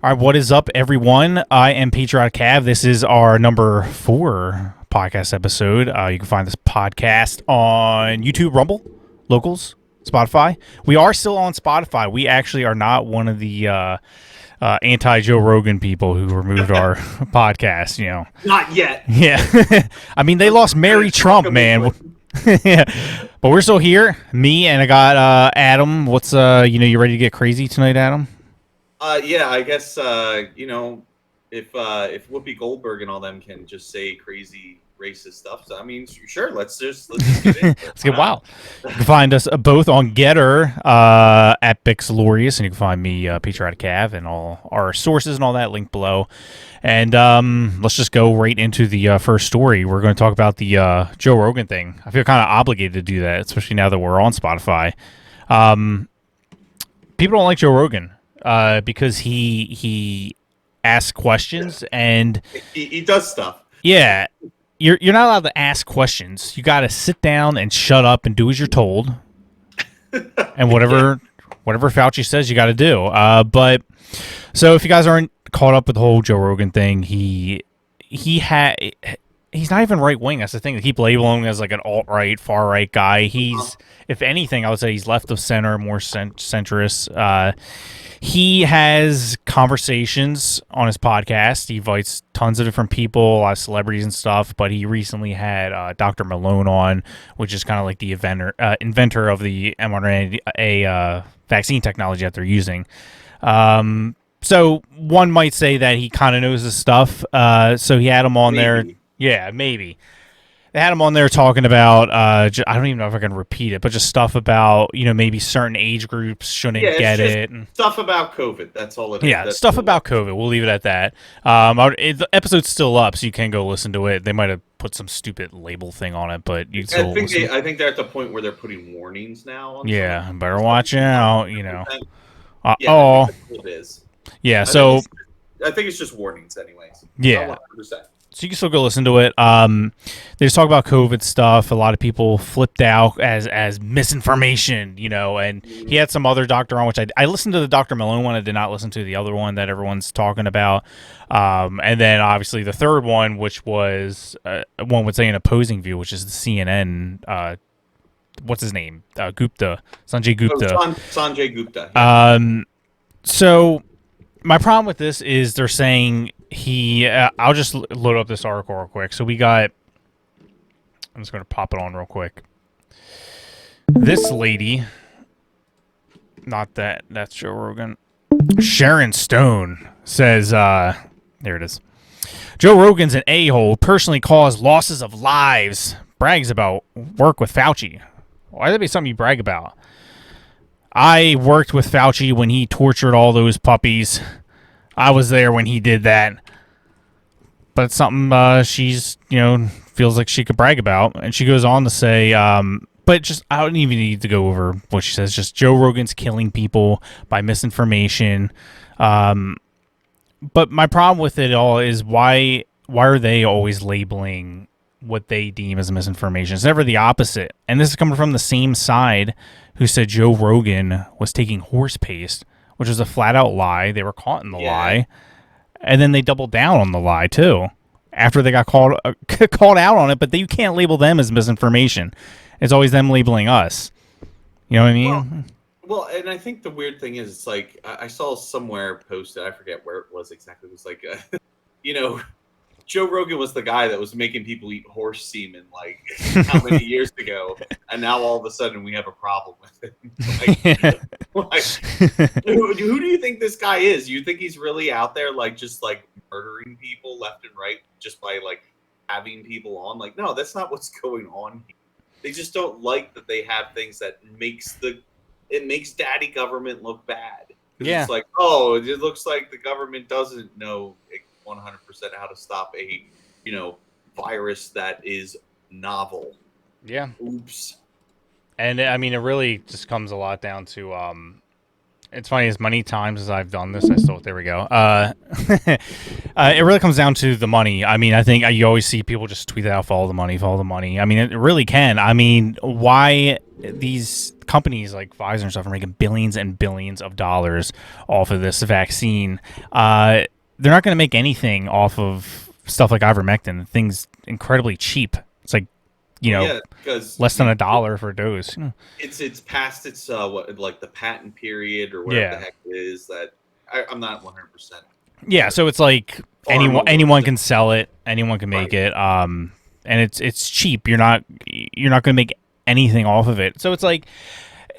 All right, what is up, everyone? I am Patriotic Cav. This is our number 4 podcast episode. You can find this podcast on YouTube, Rumble, Locals, Spotify. We are still on Spotify. We actually are not one of the anti-Joe Rogan people who removed our podcast, Not yet. Yeah. I mean, they lost Mary Trump, man. Yeah. But we're still here. Me, and I got Adam. What's, you ready to get crazy tonight, Adam? Yeah, I guess if Whoopi Goldberg and all them can just say crazy racist stuff, so I mean, sure, let's just get in. Let's get wild. You can find us both on GETTR at Bixlorious, and you can find me Patriotic Cav and all our sources and all that linked below. And let's just go right into the first story. We're going to talk about the Joe Rogan thing. I feel kind of obligated to do that, especially now that we're on Spotify. People don't like Joe Rogan. Because he asks questions and he does stuff. Yeah, you're not allowed to ask questions. You got to sit down and shut up and do as you're told, and whatever Fauci says, you got to do. But so if you guys aren't caught up with the whole Joe Rogan thing, he's not even right wing. That's the thing. They keep labeling him as like an alt-right, far-right guy. He's, if anything, I would say he's left of center, more centrist. He has conversations on his podcast. He invites tons of different people, a lot of celebrities and stuff. But he recently had Dr. Malone on, which is kind of like the inventor of the mRNA vaccine technology that they're using. So one might say that he kind of knows his stuff. So he had him on there. Yeah, maybe. They had him on there talking about, I don't even know if I can repeat it, but just stuff about, maybe certain age groups shouldn't get it. Stuff about COVID. That's all it is. Yeah, that's stuff about COVID. We'll leave it at that. The episode's still up, so you can go listen to it. They might have put some stupid label thing on it, but you can still listen. I think they're at the point where they're putting warnings now. Yeah, better watch out, Yeah, it is. Yeah, I think it's just warnings anyways. Yeah. 100%. So you can still go listen to it. They just talk about COVID stuff. A lot of people flipped out as misinformation, and he had some other doctor on, which I listened to the Dr. Malone one. I did not listen to the other one that everyone's talking about. And then obviously the third one, which was one would say an opposing view, which is the CNN. What's his name? Gupta. Sanjay Gupta. Sanjay Gupta. Yeah. So my problem with this is they're saying I'll just load up this article real quick. So I'm just going to pop it on real quick. This lady, that's Joe Rogan. Sharon Stone says, there it is. Joe Rogan's an a-hole, personally caused losses of lives, brags about work with Fauci. Why would that be something you brag about? I worked with Fauci when he tortured all those puppies. I was there when he did that. But it's something she's, feels like she could brag about. And she goes on to say, but just, I don't even need to go over what she says. Just Joe Rogan's killing people by misinformation. But my problem with it all is why are they always labeling what they deem as misinformation? It's never the opposite. And this is coming from the same side who said Joe Rogan was taking horse paste, which was a flat-out lie. They were caught in the lie. And then they doubled down on the lie, too, after they got called out on it. But you can't label them as misinformation. It's always them labeling us. You know what I mean? Well, and I think the weird thing is, it's like, I saw somewhere posted, I forget where it was exactly. It was like, Joe Rogan was the guy that was making people eat horse semen like how many years ago, and now all of a sudden we have a problem with it. Who do you think this guy is? You think he's really out there just murdering people left and right just by having people on? No, that's not what's going on here. They just don't like that they have things that makes daddy government look bad. Yeah. It's it looks like the government doesn't know 100% how to stop a virus that is novel. Yeah. Oops. And I mean, it really just comes a lot down to it's funny, as many times as I've done this, there we go. It really comes down to the money. I mean, I think you always see people just tweet out, follow the money. I mean, it really can. I mean, why these companies like Pfizer and stuff are making billions and billions of dollars off of this vaccine. They're not going to make anything off of stuff like ivermectin. The thing's incredibly cheap. It's like, because less than $1 for a dose. It's past its like the patent period or whatever the heck it is that I'm not 100%. Yeah, so it's like anyone can sell it, anyone can make it, and it's cheap. You're not going to make anything off of it. So it's like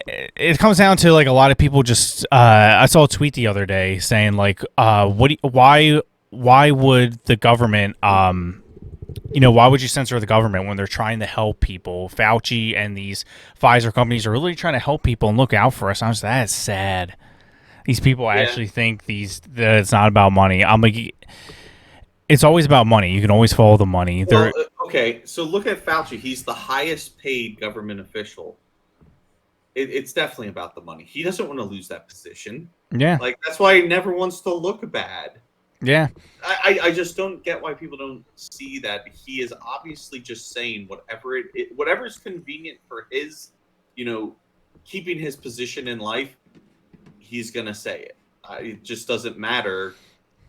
it comes down to like a lot of people just. I saw a tweet the other day saying like, why would the government why would you censor the government when they're trying to help people? Fauci and these Pfizer companies are really trying to help people and look out for us. That is sad. These people actually think that it's not about money. I'm like, it's always about money. You can always follow the money. Well, okay, so look at Fauci. He's the highest paid government official. It's definitely about the money. He doesn't want to lose that position. Yeah. Like, that's why he never wants to look bad. Yeah. I just don't get why people don't see that he is obviously just saying whatever's convenient for his, keeping his position in life, he's going to say it. It just doesn't matter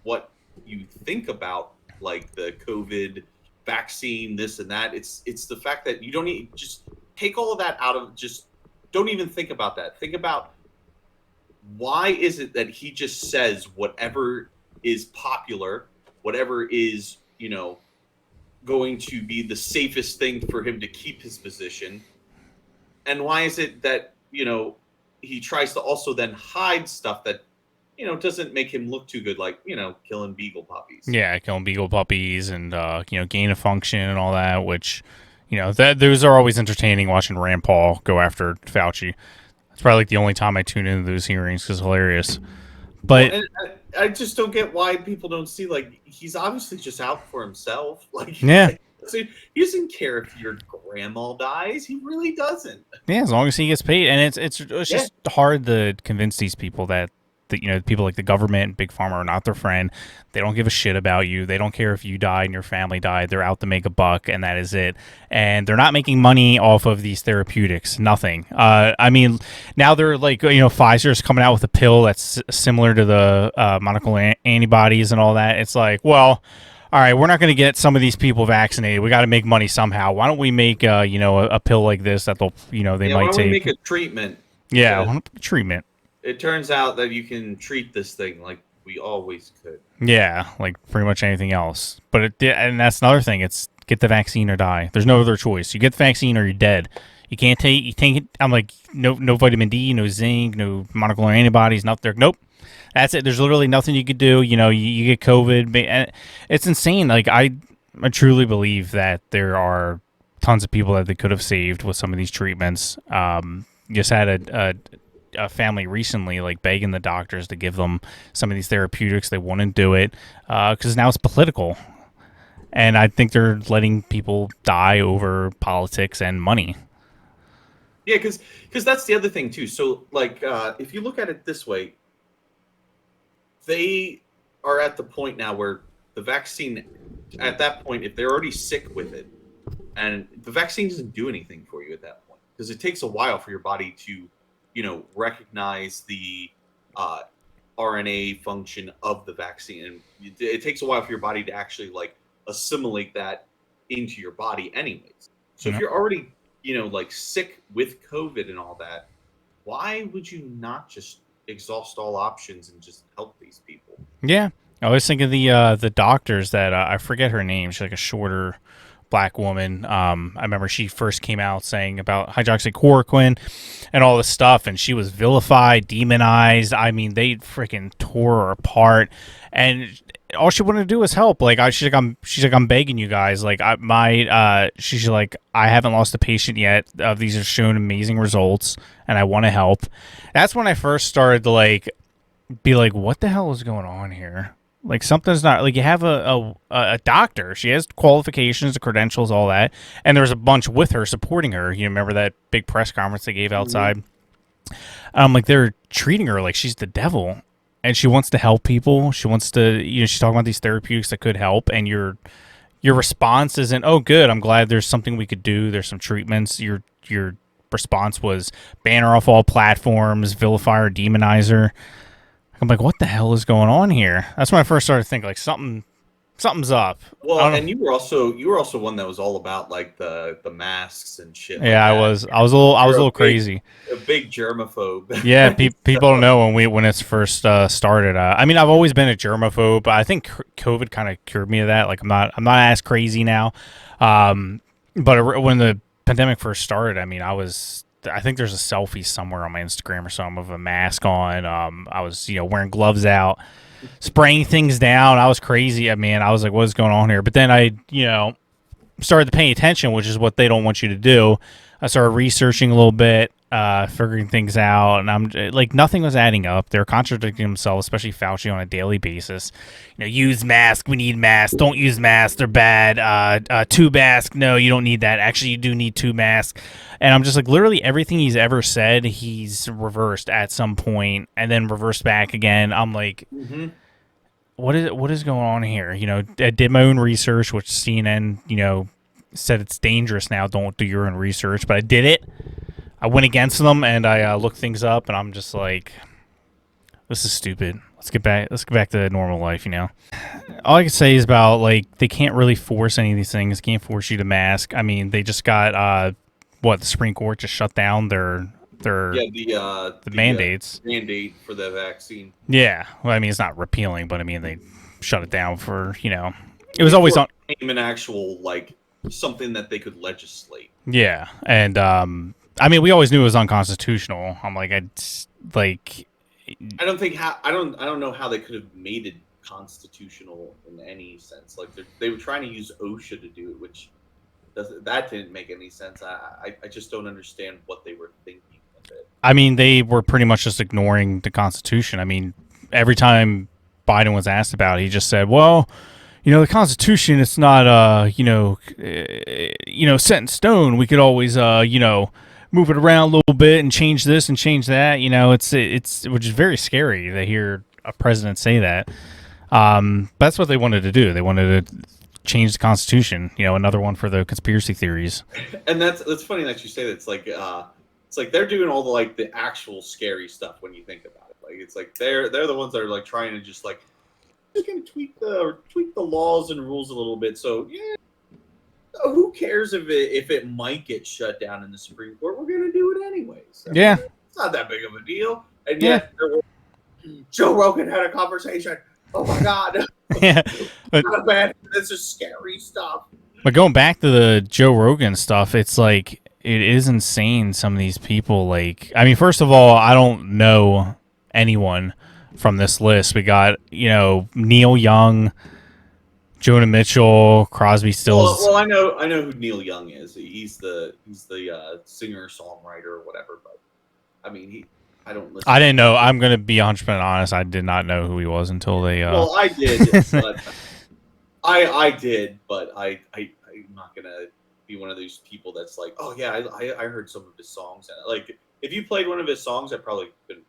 what you think about, like, the COVID vaccine, this and that. It's the fact that you don't need, just take all of that out of, just don't even think about that. Think about why is it that he just says whatever is popular, whatever is, going to be the safest thing for him to keep his position. And why is it that, he tries to also then hide stuff that, doesn't make him look too good, like, killing beagle puppies. Yeah, killing beagle puppies and, gain of function and all that, which, those are always entertaining, watching Rand Paul go after Fauci. It's probably like the only time I tune into those hearings because it's hilarious. But I just don't get why people don't see, like, he's obviously just out for himself. Like, yeah. He doesn't care if your grandma dies. He really doesn't. Yeah, as long as he gets paid. And it's just hard to convince these people that people like the government and Big Pharma are not their friend. They don't give a shit about you. They don't care if you died and your family died. They're out to make a buck, and that is it. And they're not making money off of these therapeutics. Nothing. I mean, now they're like, Pfizer's coming out with a pill that's similar to the monoclonal antibodies and all that. It's like, well, all right, we're not going to get some of these people vaccinated. We got to make money somehow. Why don't we make a pill like this that they'll they might take? Why don't we make a treatment? Yeah, treatment. It turns out that you can treat this thing like we always could. Yeah, like pretty much anything else. But and that's another thing. It's get the vaccine or die. There's no other choice. You get the vaccine or you're dead. You can't take it. I'm like, no vitamin D, no zinc, no monoclonal antibodies, nothing. Nope. That's it. There's literally nothing you could do. You get COVID. And it's insane. Like, I truly believe that there are tons of people that they could have saved with some of these treatments. Just had a family recently like begging the doctors to give them some of these therapeutics. They wouldn't do it because now it's political, and I think they're letting people die over politics and money. Yeah, because that's the other thing too. So like if you look at it this way, they are at the point now where the vaccine, at that point, if they're already sick with it, and the vaccine doesn't do anything for you at that point, because it takes a while for your body to recognize the RNA function of the vaccine. And it takes a while for your body to actually like assimilate that into your body anyways. So if you're already, like sick with COVID and all that, why would you not just exhaust all options and just help these people? Yeah. I always think of the doctors that I forget her name. She's like a shorter black woman. I remember she first came out saying about hydroxychloroquine and all this stuff, and she was vilified, demonized. I mean, they freaking tore her apart, and all she wanted to do was help. Like, she's like, I'm begging you guys. Like, she's like, I haven't lost a patient yet. These have shown amazing results, and I want to help. That's when I first started to like be like, what the hell is going on here? Like, something's not, like, you have a doctor. She has qualifications, credentials, all that. And there was a bunch with her supporting her. You remember that big press conference they gave outside? Like, they're treating her like she's the devil. And she wants to help people. She wants to, she's talking about these therapeutics that could help. And your response isn't, oh, good, I'm glad there's something we could do. There's some treatments. You're response was ban her off all platforms, vilify her, demonize her. I'm like, what the hell is going on here? That's when I first started to think like something's up. Well, and you were also one that was all about like the masks and shit. Yeah, like I that. was a little crazy. A big germaphobe. Yeah, people don't know when it's first started. I mean, I've always been a germaphobe, but I think COVID kind of cured me of that. Like, I'm not as crazy now. But when the pandemic first started, I mean, I think there's a selfie somewhere on my Instagram or something of a mask on. I was wearing gloves out, spraying things down. I was crazy. I mean, I was like, what is going on here? But then I started paying attention, which is what they don't want you to do. I started researching a little bit, figuring things out, and I'm like, nothing was adding up. They're contradicting themselves, especially Fauci on a daily basis. Use mask. We need masks. Don't use masks. They're bad. 2 masks. No, you don't need that. Actually, you do need 2 masks. And I'm just like, literally everything he's ever said, he's reversed at some point, and then reversed back again. I'm like, what is going on here? I did my own research, which CNN, said it's dangerous now. Don't do your own research, but I did it. I went against them and I looked things up, and I'm just like, this is stupid. Let's get back to normal life. All I can say is about like they can't really force any of these things. Can't force you to mask. I mean, they just got the Supreme Court just shut down their the mandates. Mandate for the vaccine. Yeah, well, I mean, it's not repealing, but I mean they shut it down for it was always on an actual like something that they could legislate. Yeah, and I mean, we always knew it was unconstitutional. I'm like, I don't know how they could have made it constitutional in any sense. Like they were trying to use OSHA to do it, which that didn't make any sense. I just don't understand what they were thinking of it. I mean, they were pretty much just ignoring the Constitution. I mean, every time Biden was asked about it, he just said, well, the Constitution, it's not, set in stone. We could always, move it around a little bit and change this and change that. It's which is very scary to hear a president say that. That's what they wanted to do. They wanted to change the Constitution. Another one for the conspiracy theories. And that's funny that you say that. It's like they're doing all the actual scary stuff when you think about it. Like it's like they're the ones that are like trying to just gonna tweak the laws and rules a little bit. So yeah, who cares if it might get shut down in the Supreme Court? We're gonna do it anyways. Yeah, it's not that big of a deal. And yet, Joe Rogan had a conversation. Oh my God, yeah, but not bad. This is scary stuff. But going back to the Joe Rogan stuff, it's like it is insane. Some of these people, like, I mean, first of all, I don't know anyone from this list. We got, Neil Young, Jonah Mitchell, Crosby, Stills. Well, I know who Neil Young is. He's the singer songwriter or whatever. But I mean, I don't listen. I didn't know. I'm gonna be 100% honest. I did not know who he was until they. Well, I did. But I did, but I'm not gonna be one of those people that's like, oh yeah, I heard some of his songs. Like, if you played one of his songs, I probably couldn't.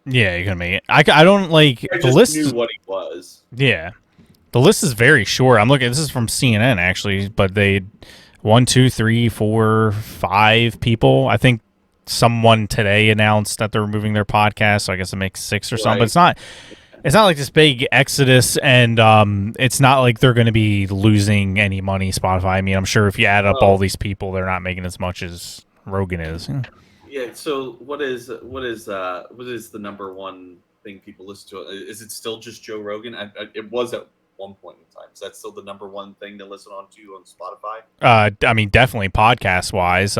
Yeah, you're gonna make it. I don't like I the just list. Knew what he was. Yeah, the list is very short. I'm looking. This is from CNN actually, but they 1, 2, 3, 4, 5 people. I think someone today announced that they're removing their podcast, so I guess it makes 6 or something. But it's not like this big exodus, and it's not like they're going to be losing any money. Spotify. I mean, I'm sure if you add up all these people, they're not making as much as Rogan is. Yeah. So what is the number one thing people listen to? Is it still just Joe Rogan? It was at one point in time. Is that still the number one thing to listen on Spotify? I mean, definitely podcast wise.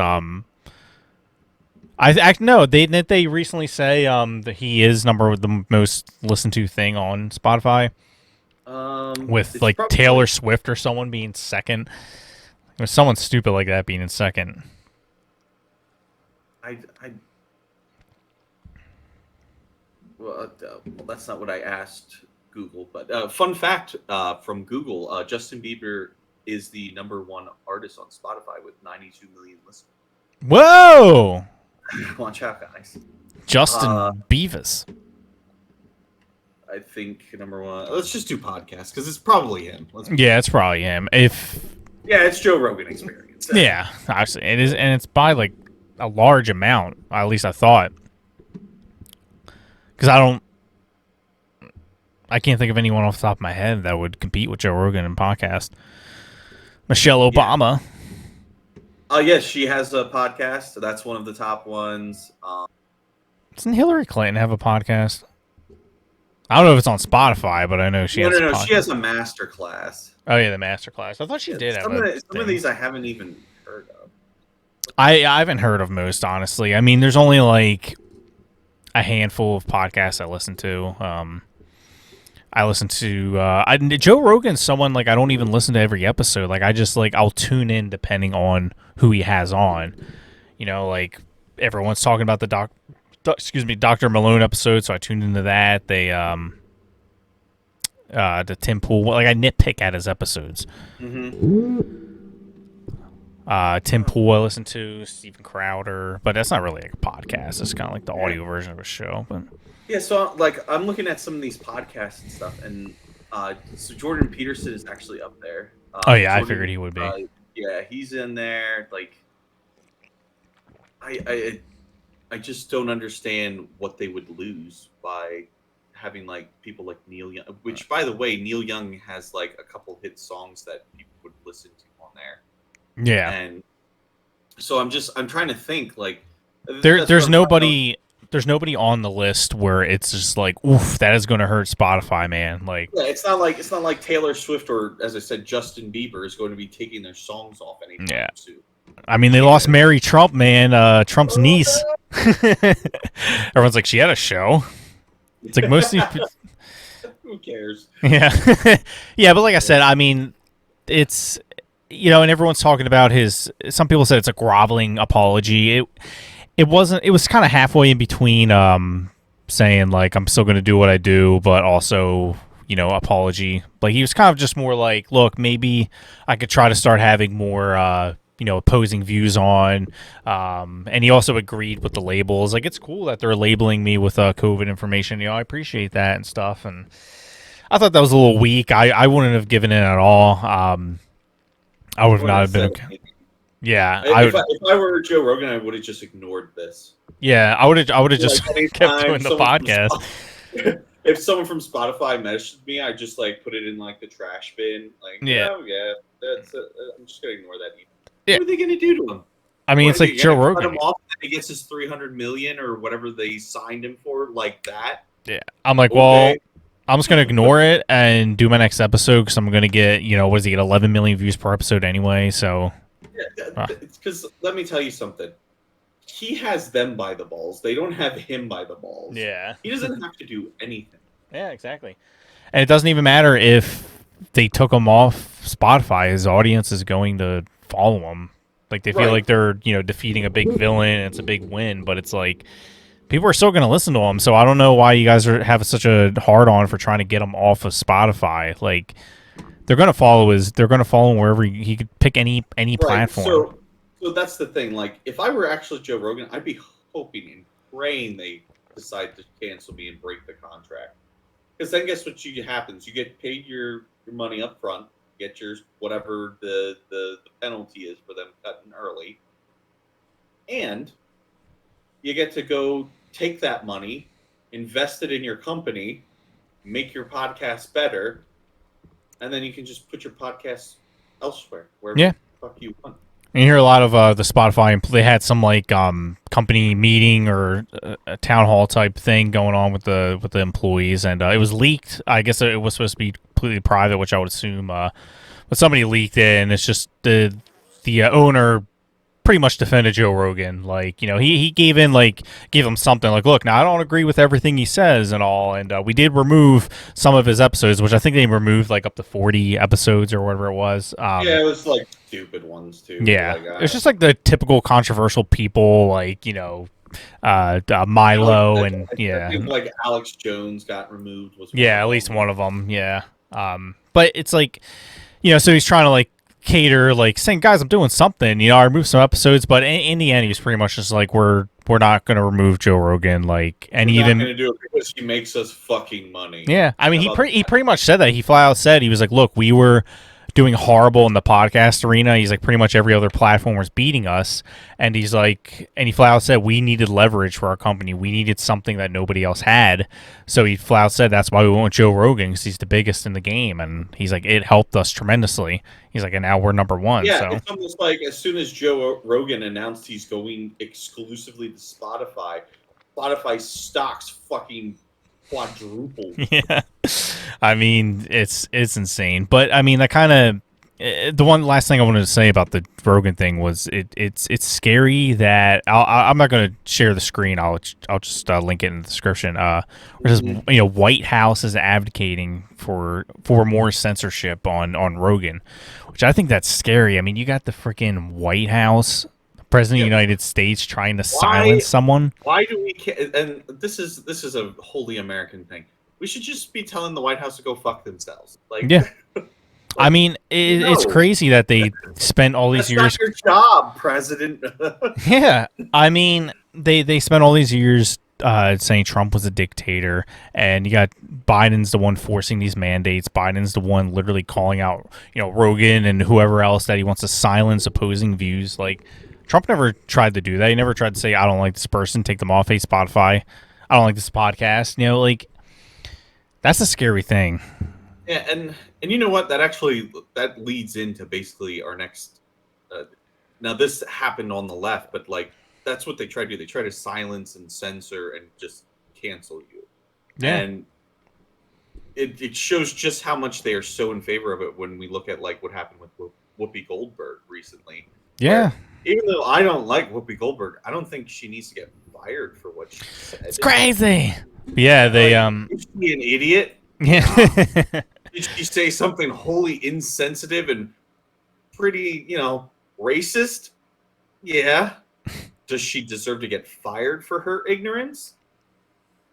No. Didn't they recently say that he is the most listened to thing on Spotify? With like Taylor Swift or someone being second, or someone stupid like that being in second. Well, that's not what I asked Google. But fun fact from Google: Justin Bieber is the number one artist on Spotify with 92 million listeners. Whoa! Watch out, guys. Justin Beavis. I think number one. Let's just do podcasts because it's probably him. It's probably him. It's Joe Rogan Experience. Yeah, actually, it is, and it's by like a large amount. At least I thought, because I can't think of anyone off the top of my head that would compete with Joe Rogan in podcast. Michelle Obama. Yes, she has a podcast. So that's one of the top ones. Doesn't Hillary Clinton have a podcast? I don't know if it's on Spotify, but I know she has. No. She has a master class. Oh yeah, the master class. I thought she did have some of these I haven't even heard of. I haven't heard of most, honestly. I mean, there's only like a handful of podcasts I listen to. I listen to Joe Rogan's someone like I don't even listen to every episode. Like I just like I'll tune in depending on who he has on. You know, like everyone's talking about the Dr. Malone episode, so I tuned into that. They the Tim Pool, like I nitpick at his episodes. Mm-hmm. Tim Pool I listen to, Steven Crowder, but that's not really like a podcast. It's kind of like the audio version of a show. But yeah, so like I'm looking at some of these podcasts and stuff, and so Jordan Peterson is actually up there. Oh yeah, Jordan, I figured he would be. Yeah, he's in there. Like, I just don't understand what they would lose by having like people like Neil Young. Which, by the way, Neil Young has like a couple hit songs that people would listen to on there. Yeah, and so I'm trying to think like there's nobody on the list where it's just like oof, that is going to hurt Spotify, man. Like yeah, it's not like Taylor Swift or, as I said, Justin Bieber is going to be taking their songs off anytime soon. I mean, they lost Mary Trump, man, Trump's niece. Everyone's like, she had a show. It's like mostly who cares? Yeah. Yeah, but like I said, I mean, it's, you know, and everyone's talking about some people said it's a groveling apology. It wasn't, it was kind of halfway in between saying like I'm still going to do what I do, but also, you know, apology. Like he was kind of just more like, look, maybe I could try to start having more you know, opposing views on, and he also agreed with the labels. Like, it's cool that they're labeling me with COVID information. You know, I appreciate that and stuff. And I thought that was a little weak. I wouldn't have given in at all. I would not have been. Yeah, if I were Joe Rogan, I would have just ignored this. Yeah, I would have just kept doing the podcast. If someone from Spotify messaged me, I'd just like put it in like the trash bin. Like, that's I'm just gonna ignore that. Yeah. What are they going to do to him? I mean, it's like Joe Rogan. Cut him off and he gets his $300 million or whatever they signed him for, like that. Yeah, I'm like, well, I'm just going to ignore it and do my next episode because I'm going to get, you know, what does he get, 11 million views per episode anyway? So, because let me tell you something. He has them by the balls. They don't have him by the balls. Yeah, he doesn't have to do anything. Yeah, exactly. And it doesn't even matter if they took him off Spotify. His audience is going to follow him. Like they feel like they're, you know, defeating a big villain and it's a big win, but it's like people are still going to listen to him. So I don't know why you guys have such a hard on for trying to get him off of Spotify. Like they're going to follow him wherever he could pick any platform. So that's the thing. Like if I were actually Joe Rogan, I'd be hoping and praying they decide to cancel me and break the contract. Because then guess what happens? You get paid your money up front. Get yours, whatever the penalty is for them cutting early. And you get to go take that money, invest it in your company, make your podcast better, and then you can just put your podcast elsewhere, wherever the fuck you want. And you hear a lot of the Spotify, they had some like company meeting or a town hall type thing going on with the employees, and it was leaked. I guess it was supposed to be completely private, which I would assume, but somebody leaked it, and it's just the owner pretty much defended Joe Rogan. Like, you know, he gave him something like, look, now I don't agree with everything he says and all, and we did remove some of his episodes, which I think they removed like up to 40 episodes or whatever it was. Yeah, it was like stupid ones too. Yeah, like, it's just like the typical controversial people, like, you know, Milo and I think like Alex Jones got removed. At least one of them. Yeah, but it's like, you know, so he's trying to like cater, like saying, guys, I'm doing something, you know, I removed some episodes, but in the end, he was pretty much just like, we're not going to remove Joe Rogan, like, and we're even not going to do it because he makes us fucking money. Yeah, I mean, he pretty much said that. He flat out said, he was like, look, we were doing horrible in the podcast arena. He's like, pretty much every other platform was beating us, and he's like, and he flat out said we needed leverage for our company. We needed something that nobody else had. So he flat out said that's why we went with Joe Rogan, because he's the biggest in the game, and he's like, it helped us tremendously. He's like, and now we're number one. Yeah, so it's almost like as soon as Joe Rogan announced he's going exclusively to Spotify, Spotify stocks fucking quadrupled. yeah, I mean, it's insane. But I mean, that kind of the one last thing I wanted to say about the Rogan thing was it's scary that I'm not going to share the screen. I'll just link it in the description. Where it says, White House is advocating for more censorship on Rogan, which I think that's scary. I mean, you got the freaking White House, President of the United States, trying to silence someone. Why do we? And this is a wholly American thing. We should just be telling the White House to go fuck themselves. Like, yeah. I mean, it's crazy that they spent all these years. That's not your job, President. Yeah, I mean, they spent all these years saying Trump was a dictator, and you got Biden's the one forcing these mandates. Biden's the one literally calling out, Rogan and whoever else that he wants to silence opposing views. Like, Trump never tried to do that. He never tried to say, I don't like this person, take them off, hey, Spotify. I don't like this podcast. Like, that's a scary thing. Yeah, and you know what? That leads into basically our next. Now this happened on the left, but like that's what they try to do. They try to silence and censor and just cancel you. Yeah. And it shows just how much they are so in favor of it when we look at like what happened with Whoopi Goldberg recently. Yeah. Even though I don't like Whoopi Goldberg, I don't think she needs to get fired for what she said. It's crazy. Yeah, they Is she an idiot? Yeah. Did she say something wholly insensitive and pretty, racist? Yeah. Does she deserve to get fired for her ignorance?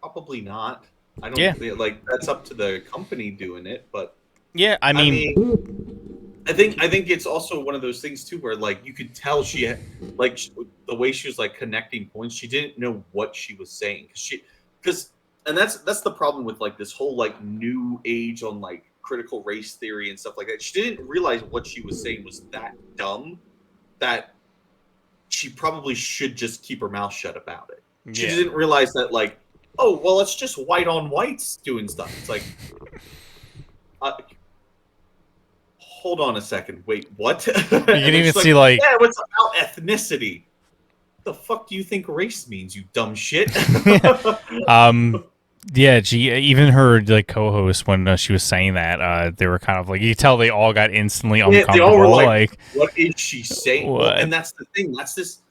Probably not. I don't like that's up to the company doing it, but yeah, I mean I think it's also one of those things too where like you could tell she had like the way she was like connecting points, she didn't know what she was saying and that's the problem with like this whole like new age on like critical race theory and stuff like that. She didn't realize what she was saying was that dumb that she probably should just keep her mouth shut about it. She didn't realize that like, oh well, it's just white on whites doing stuff. It's like, hold on a second, wait, what? You can even see like, yeah, what's about ethnicity? What the fuck do you think race means, you dumb shit? Yeah, even her like co-host when she was saying that, they were kind of like, you tell they all got instantly uncomfortable. They all were like, what is she saying? Well, and that's the thing. That's this.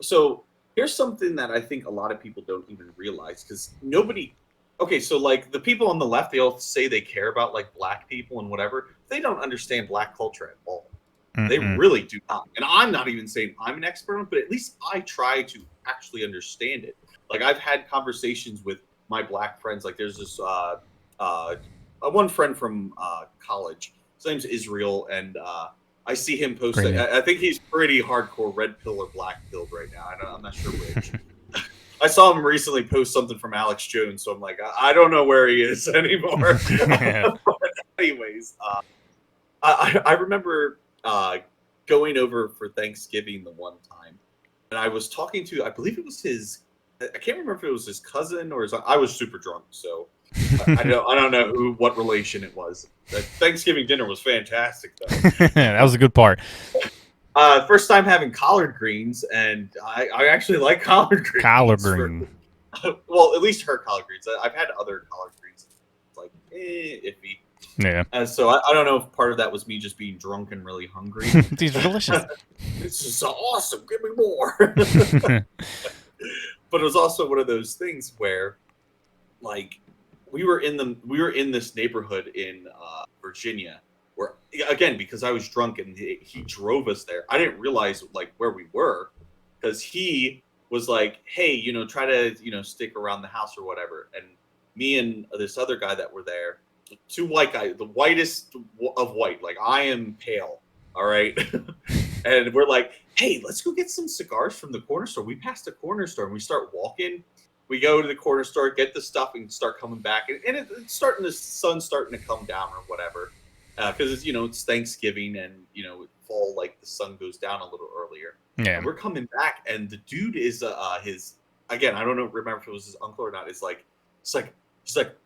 So here's something that I think a lot of people don't even realize because nobody. Okay, so like the people on the left, they all say they care about like black people and whatever. They don't understand black culture at all. They really do not. And I'm not even saying I'm an expert on it, but at least I try to actually understand it. Like I've had conversations with my black friends. Like there's this one friend from college. His name's Israel, and I see him posting. I think he's pretty hardcore red pill or black pill right now. I'm not sure which. I saw him recently post something from Alex Jones, so I'm like, I don't know where he is anymore. But anyways, I remember going over for Thanksgiving the one time, and I was talking to, I believe it was his. I can't remember if it was his cousin or his. I was super drunk, so I don't know what relation it was. The Thanksgiving dinner was fantastic, though. That was a good part. First time having collard greens, and I actually like collard greens. Collard green. Well, at least her collard greens. I've had other collard greens. It's like iffy. Yeah. So I don't know if part of that was me just being drunk and really hungry. These are delicious. This is awesome. Give me more. But it was also one of those things where, like, we were in this neighborhood in Virginia, where again because I was drunk and he drove us there. I didn't realize like where we were because he was like, "Hey, try to stick around the house or whatever." And me and this other guy that were there, two white guys, the whitest of white. Like I am pale, all right. And we're like, hey, let's go get some cigars from the corner store. We passed the corner store and we start walking. We go to the corner store, get the stuff, and start coming back. And it's starting. The sun's starting to come down or whatever. because it's it's Thanksgiving and fall, like the sun goes down a little earlier. Yeah. And we're coming back, and the dude is his again. I don't remember if it was his uncle or not. He's like,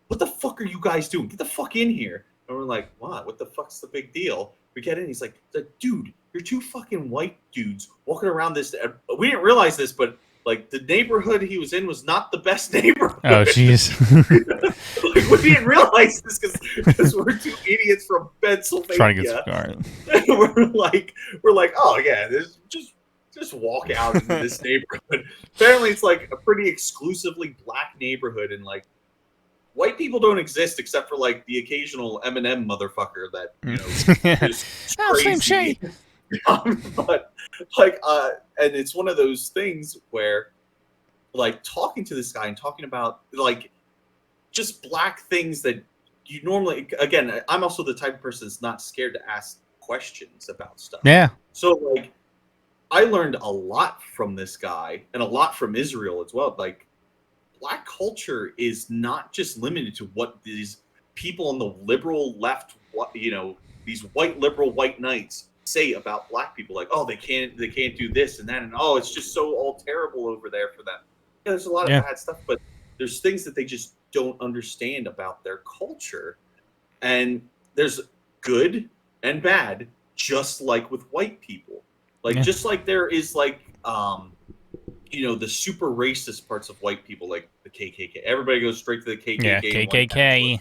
what the fuck are you guys doing? Get the fuck in here! And we're like, what the fuck's the big deal? We get in. He's like, dude, you're two fucking white dudes walking around this. We didn't realize this, but like the neighborhood he was in was not the best neighborhood. Oh, jeez. Like, we didn't realize this because we're two idiots from Pennsylvania. Trying to get some car. we're like, oh yeah, this just walk out into this neighborhood. Apparently, it's like a pretty exclusively black neighborhood, and like white people don't exist except for like the occasional Eminem motherfucker that is crazy. Same shade. But like, and it's one of those things where, like, talking to this guy and talking about like just black things that you normally. Again, I'm also the type of person that's not scared to ask questions about stuff. Yeah. So like, I learned a lot from this guy and a lot from Israel as well. Like, black culture is not just limited to what these people on the liberal left, these white liberal white knights say about black people. Like, oh, they can't do this and that, and oh, it's just so all terrible over there for them. Yeah, there's a lot of bad stuff, but there's things that they just don't understand about their culture, and there's good and bad, just like with white people. Like, just like there is like the super racist parts of white people, like the KKK. Everybody goes straight to the KKK. Yeah, KKK.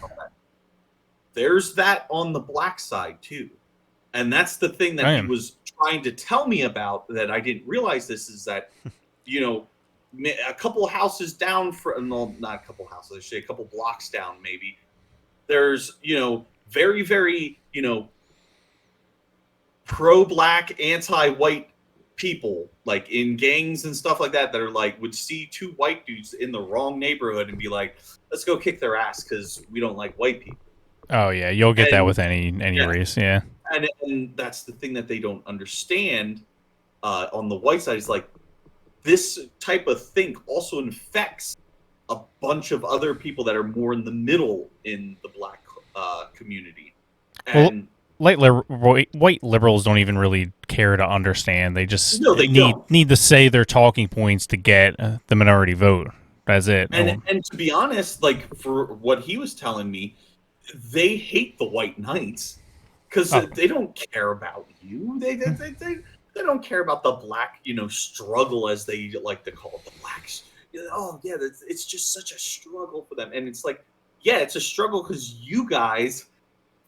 There's that on the black side too, and that's the thing that he was trying to tell me about that I didn't realize. This is that, a couple houses down not a couple houses, I should say a couple blocks down, maybe. There's very very pro-black, anti-white people, like in gangs and stuff like that are like, would see two white dudes in the wrong neighborhood and be like, let's go kick their ass because we don't like white people. Oh yeah, you'll get that with any race. Yeah. And that's the thing that they don't understand on the white side, is like, this type of thing also infects a bunch of other people that are more in the middle in the black community. And white liberals don't even really care to understand. They just need to say their talking points to get the minority vote. That's it. And to be honest, like, for what he was telling me, they hate the white knights because they don't care about you. They don't care about the black, struggle, as they like to call it, the blacks. It's just such a struggle for them. And it's like, yeah, it's a struggle because you guys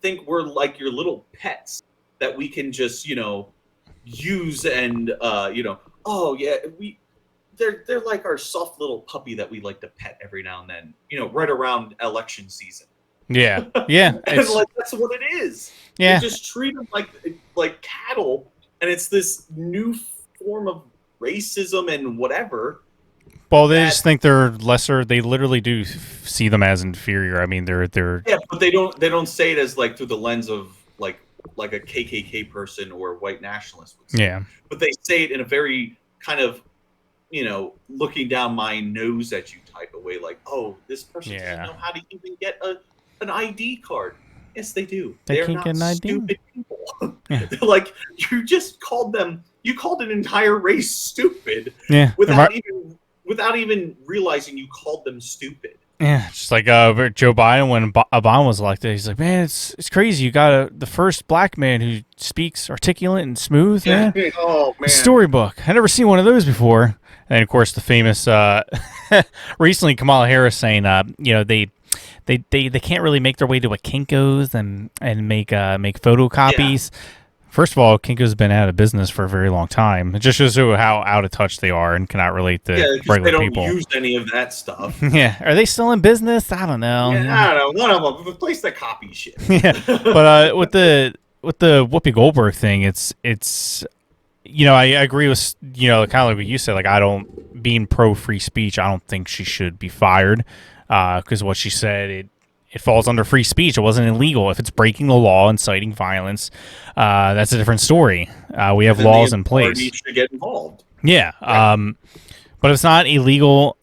think we're like your little pets that we can just use and they're like our soft little puppy that we like to pet every now and then, right around election season. Yeah and like, that's what it is. Yeah, they just treat them like cattle, and it's this new form of racism and whatever. Well, they just think they're lesser. They literally do see them as inferior. I mean, they're yeah, but they don't say it as like through the lens of like a KKK person or white nationalist would say. Yeah, but they say it in a very kind of looking down my nose at you type of way, like, oh, this person doesn't know how to even get an ID card. Yes, they do. They're not stupid people. They're like, you called an entire race stupid. Yeah, without even realizing you called them stupid. Yeah, just like Joe Biden when Obama was elected. He's like, man, it's crazy. You got the first black man who speaks articulate and smooth. Man. Oh man, storybook. I never seen one of those before. And of course, the famous recently Kamala Harris saying, they can't really make their way to a Kinko's and make photocopies. Yeah. First of all, Kinko's been out of business for a very long time. It just shows you how out of touch they are and cannot relate to regular people. They don't use any of that stuff. Yeah. Are they still in business? I don't know. Yeah, I don't know. One of them, the place that copy shit. Yeah. But with the Whoopi Goldberg thing, it's I agree with kind of like what you said. Like, being pro free speech, I don't think she should be fired because what she said, it falls under free speech. It wasn't illegal. If it's breaking the law, inciting violence, that's a different story. We have laws in place. Should get involved. Yeah. But if it's not illegal,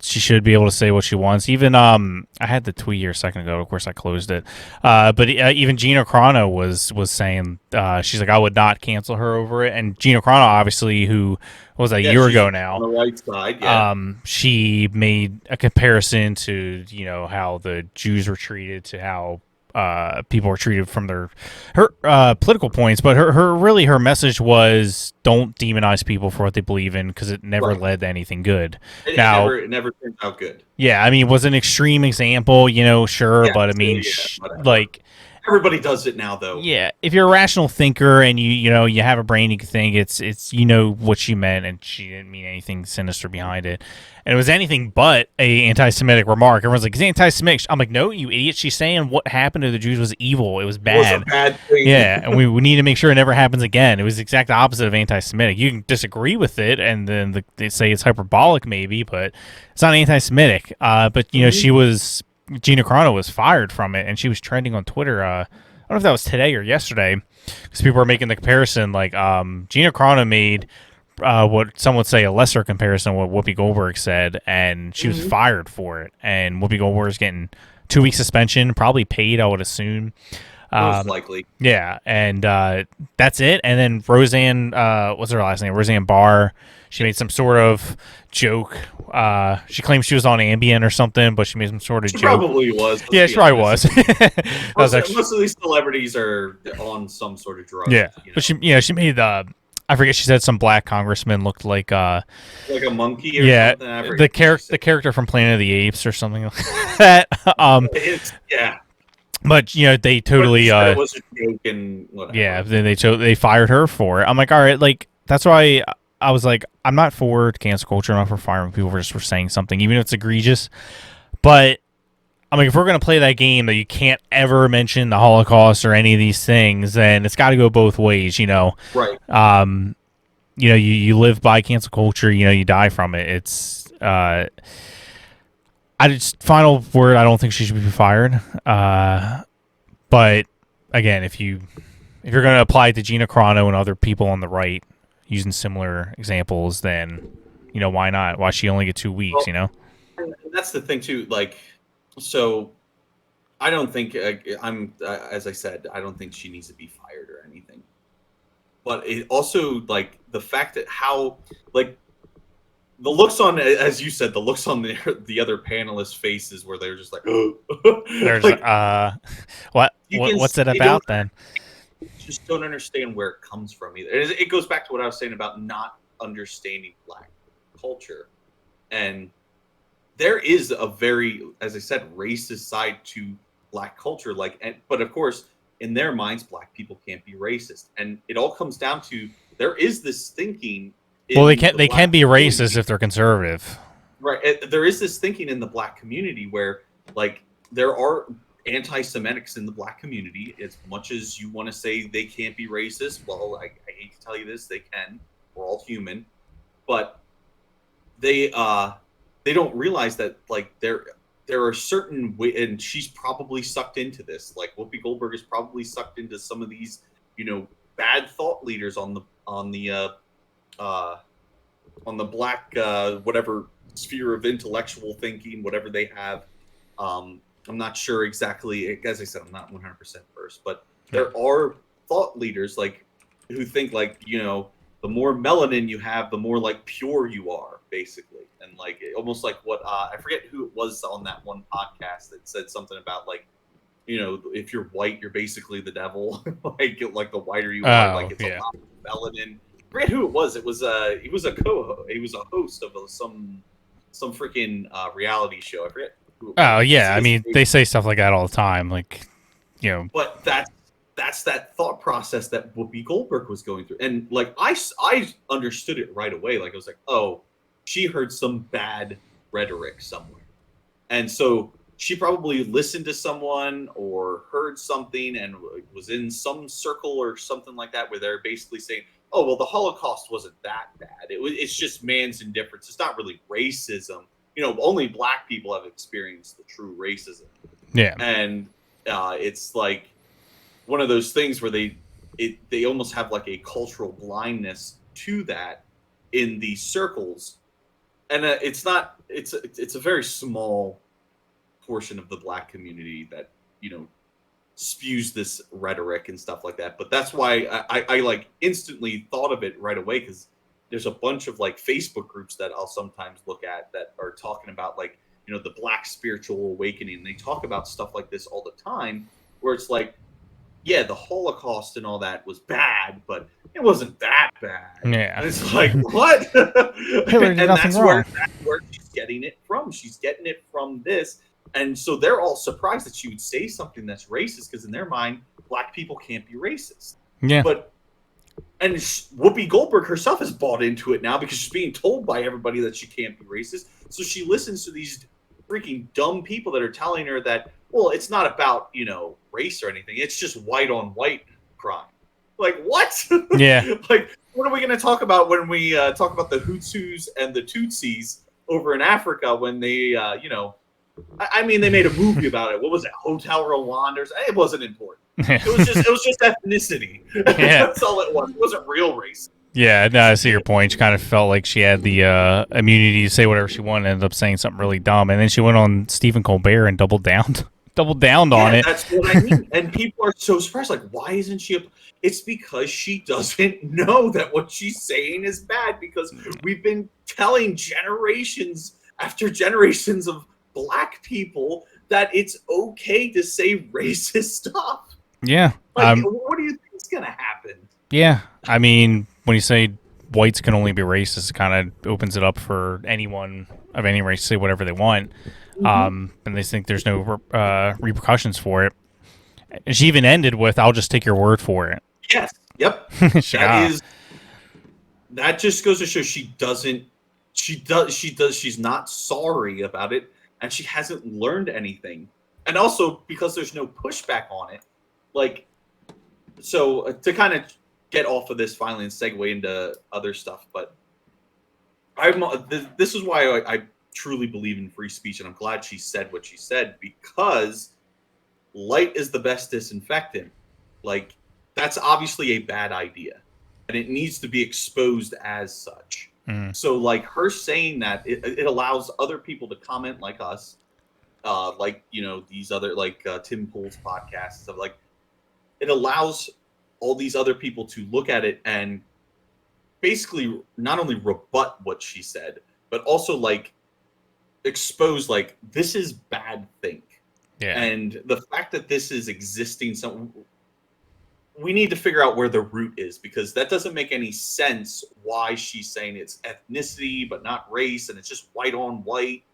she should be able to say what she wants. Even I had the tweet here a second ago. Of course, I closed it. But even Gina Carano was saying she's like, I would not cancel her over it. And Gina Carano, obviously, who was a year she's ago on now, the right side. Yeah, she made a comparison to how the Jews were treated to how people were treated from her political points, but her message was don't demonize people for what they believe in because it never right. led to anything good. It never turned out good. Yeah, I mean, it was an extreme example, sure, Yeah, but I so, mean, whatever. Everybody does it now, though. yeah, if you're a rational thinker and you have a brain, you can think it's what she meant, and she didn't mean anything sinister behind it, and it was anything but a anti-Semitic remark. Everyone's like, "It's anti-Semitic." I'm like, "No, you idiot!" She's saying what happened to the Jews was evil. It was bad. It was a bad thing. Yeah, and we need to make sure it never happens again. It was the exact opposite of anti-Semitic. You can disagree with it, and then they say it's hyperbolic, maybe, but it's not anti-Semitic. But she was. Gina Carano was fired from it, and she was trending on Twitter. I don't know if that was today or yesterday, because people were making the comparison. Like, Gina Carano made what some would say a lesser comparison what Whoopi Goldberg said, and she was fired for it. And Whoopi Goldberg is getting 2 week suspension, probably paid, I would assume. Most likely. Yeah, and that's it. And then Roseanne, what's her last name? Roseanne Barr. She made some sort of joke. She claimed she was on Ambien or something, but she made some sort of joke. Probably was. Yeah, she probably was. Most of these celebrities are on some sort of drug. Yeah, but she made I forget. She said some black congressman looked like a monkey. Or something. The character from Planet of the Apes or something like that. Yeah. But they totally. It was a joke and whatever. Yeah, then they fired her for it. I'm like, all right, like that's why I was like, I'm not for cancel culture. I'm not for firing people for saying something, even if it's egregious. But I mean, if we're gonna play that game that you can't ever mention the Holocaust or any of these things, then it's got to go both ways. Right. You live by cancel culture. You die from it. It's final word. I don't think she should be fired. But again, if you're going to apply it to Gina Carano and other people on the right using similar examples, then why not? Why she only get 2 weeks? And that's the thing too. Like, so I don't think as I said, I don't think she needs to be fired or anything. But it also like the fact that how like. The looks on, as you said, the looks on the other panelists' faces where they're just like, there's what's it about then? Just don't understand where it comes from either. It goes back to what I was saying about not understanding Black culture, and there is a very, as I said, racist side to Black culture. But of course, in their minds, Black people can't be racist, and it all comes down to there is this thinking. Well, they can be racist if they're conservative. Right. There is this thinking in the Black community where, like, there are anti-Semitics in the Black community. As much as you want to say they can't be racist, well, I hate to tell you this, they can. We're all human. But they don't realize that, like, there are certain and she's probably sucked into this. Like, Whoopi Goldberg is probably sucked into some of these, bad thought leaders on the Black whatever sphere of intellectual thinking, whatever they have. I'm not sure exactly. As I said, I'm not 100% versed, but there are thought leaders like who think like the more melanin you have, the more like pure you are, basically, and like almost like what I forget who it was on that one podcast that said something about like if you're white, you're basically the devil. like the whiter you are, like it's a lot of melanin. I forget who it was. It was he was a host of some freaking reality show. I forget who it was. Oh yeah, I mean they say stuff like that all the time, like But that's that thought process that Whoopi Goldberg was going through, and like I understood it right away. Like I was like, oh, she heard some bad rhetoric somewhere, and so she probably listened to someone or heard something and was in some circle or something like that where they're basically saying, oh, well, the Holocaust wasn't that bad. It's just man's indifference. It's not really racism. Only Black people have experienced the true racism. Yeah. And it's like one of those things where they almost have like a cultural blindness to that in these circles and it's a very small portion of the black community that spews this rhetoric and stuff like that. But that's why I like instantly thought of it right away, because there's a bunch of like Facebook groups that I'll sometimes look at that are talking about like the black spiritual awakening. They talk about stuff like this all the time, where it's like, yeah, the Holocaust and all that was bad, but it wasn't that bad. Yeah. And it's like, what? Hitler did and nothing that's wrong. where she's getting it from. She's getting it from this. And so they're all surprised that she would say something that's racist, because in their mind, black people can't be racist. Yeah. And Whoopi Goldberg herself has bought into it now, because she's being told by everybody that she can't be racist. So she listens to these freaking dumb people that are telling her that, well, it's not about, race or anything. It's just white on white crime. Like, what? Yeah. Like, what are we going to talk about when we talk about the Hutus and the Tutsis over in Africa when they, I mean, they made a movie about it. What was it? Hotel Rwanda? It wasn't important. It was just ethnicity. Yeah. That's all it was. It wasn't real race. Yeah, no, I see your point. She kind of felt like she had the immunity to say whatever she wanted, and ended up saying something really dumb. And then she went on Stephen Colbert and doubled down on it. That's what I mean. And people are so surprised. Like, why isn't she? It's because she doesn't know that what she's saying is bad, because we've been telling generations after generations of black people that it's okay to say racist stuff. Yeah. Like, what do you think is going to happen? Yeah. I mean, when you say whites can only be racist, it kind of opens it up for anyone of any race to say whatever they want. And they think there's no repercussions for it. And she even ended with, "I'll just take your word for it." Yes. Yep. That just goes to show she's not sorry about it, and she hasn't learned anything. And also because there's no pushback on it. Like, so to kind of get off of this finally and segue into other stuff, but this is why I truly believe in free speech, and I'm glad she said what she said, because light is the best disinfectant. Like, that's obviously a bad idea, and it needs to be exposed as such. So like her saying that, it allows other people to comment like us, like these other like Tim Pool's podcasts, stuff like. It allows all these other people to look at it and basically not only rebut what she said, but also like expose like, this is bad thing. Yeah. And the fact that this is existing, we need to figure out where the root is, because that doesn't make any sense why she's saying it's ethnicity but not race, and it's just white on white,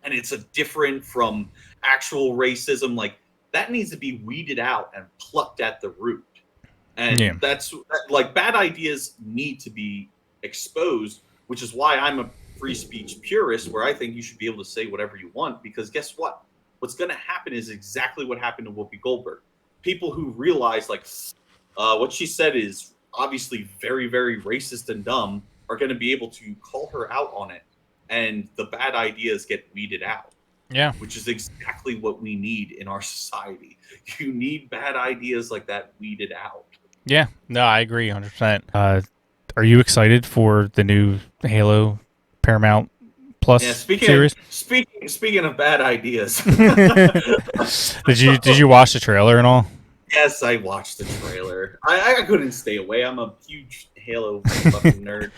and it's a different from actual racism. Like, that needs to be weeded out and plucked at the root. And that's like, bad ideas need to be exposed, which is why I'm a free speech purist, where I think you should be able to say whatever you want, because guess what? What's going to happen is exactly what happened to Whoopi Goldberg. People who realize like what she said is obviously very, very racist and dumb are going to be able to call her out on it, and the bad ideas get weeded out. Yeah. Which is exactly what we need in our society. You need bad ideas like that weeded out. Yeah. No, I agree 100%. Are you excited for the new Halo Paramount Plus series? Speaking of bad ideas. Did you watch the trailer and all? Yes, I watched the trailer. I couldn't stay away. I'm a huge Halo fucking nerd.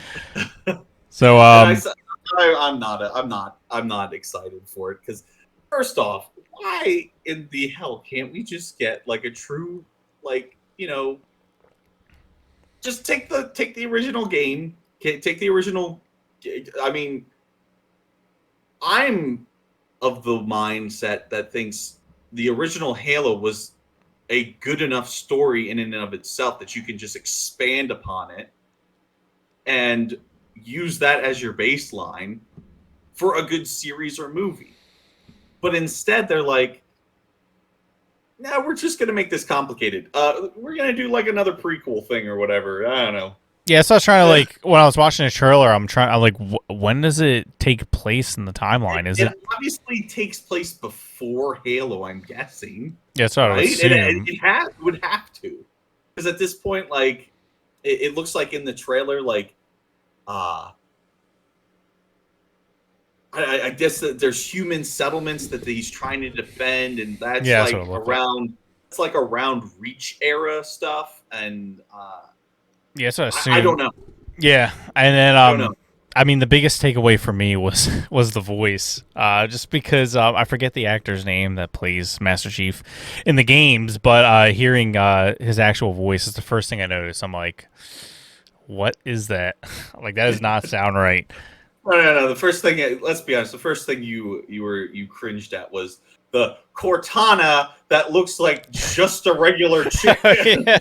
So I'm not excited for it, because first off, why in the hell can't we just get like a true, like, just take the original game, take the original. I mean, I'm of the mindset that thinks the original Halo was a good enough story in and of itself that you can just expand upon it and use that as your baseline for a good series or movie. But instead, they're like, no, we're just going to make this complicated. We're going to do like another prequel thing or whatever. I don't know. Yeah, so I was trying to like, when I was watching the trailer, I'm like, when does it take place in the timeline? It obviously takes place before Halo, I'm guessing. Yeah, that's what I would assume. It would have to, because at this point, like, it looks like in the trailer, like, I guess that there's human settlements that he's trying to defend, and that's Yeah, that's what like it looked like. around Reach era stuff, and Yeah, that's what I I don't assumed. know. Yeah, and then I don't know. I mean, the biggest takeaway for me was the voice, just because I forget the actor's name that plays Master Chief in the games, but hearing his actual voice is the first thing I noticed. I'm like, what is that? Like, that does not sound right. No. The first thing, let's be honest, the first thing you cringed at was the Cortana that looks like just a regular chick. Yeah.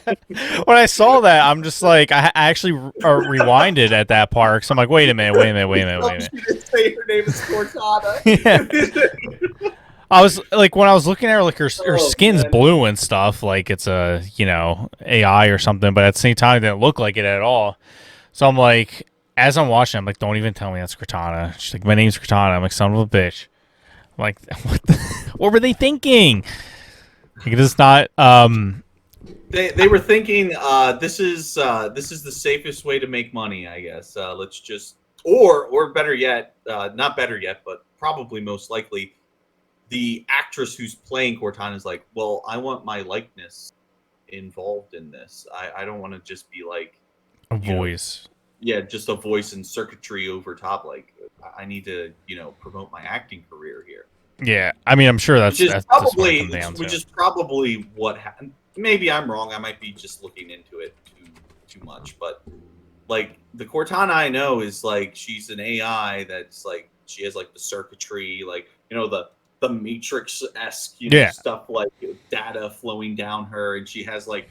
When I saw that, I'm just like, I actually rewinded at that part. So I'm like, wait a minute, wait a minute, wait a minute, wait a minute. She didn't say her name is Cortana. Yeah. I was like, when I was looking at her, like her Oh, skin's man. blue and stuff, like it's a AI or something. But at the same time, it didn't look like it at all. So I'm like, as I'm watching, I'm like, don't even tell me that's Cortana. She's like, my name's Cortana. I'm like, son of a bitch. I'm like, what were they thinking? Like, it is not. They were thinking this is the safest way to make money, I guess. Let's just or better yet, not better yet, but probably most likely, the actress who's playing Cortana is like, well, I want my likeness involved in this. I don't want to just be like, A you know, voice. yeah, just a voice and circuitry over top. Like, I need to, promote my acting career here. Yeah, I mean, I'm sure Which is that's what it comes down to. probably what happened. Maybe I'm wrong. I might be just looking into it too much. But like the Cortana I know is like she's an AI that's like she has like the circuitry, like the Matrix esque Yeah, stuff like data flowing down her, and she has like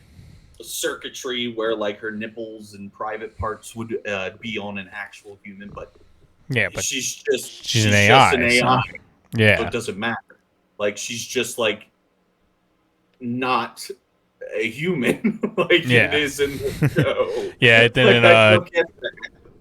a circuitry where like her nipples and private parts would be on an actual human, but yeah, but she's an just AI. an So, AI. So yeah, it doesn't matter. Like she's just like not a human like it yeah, is in the show. yeah. It Like didn't. I don't get that.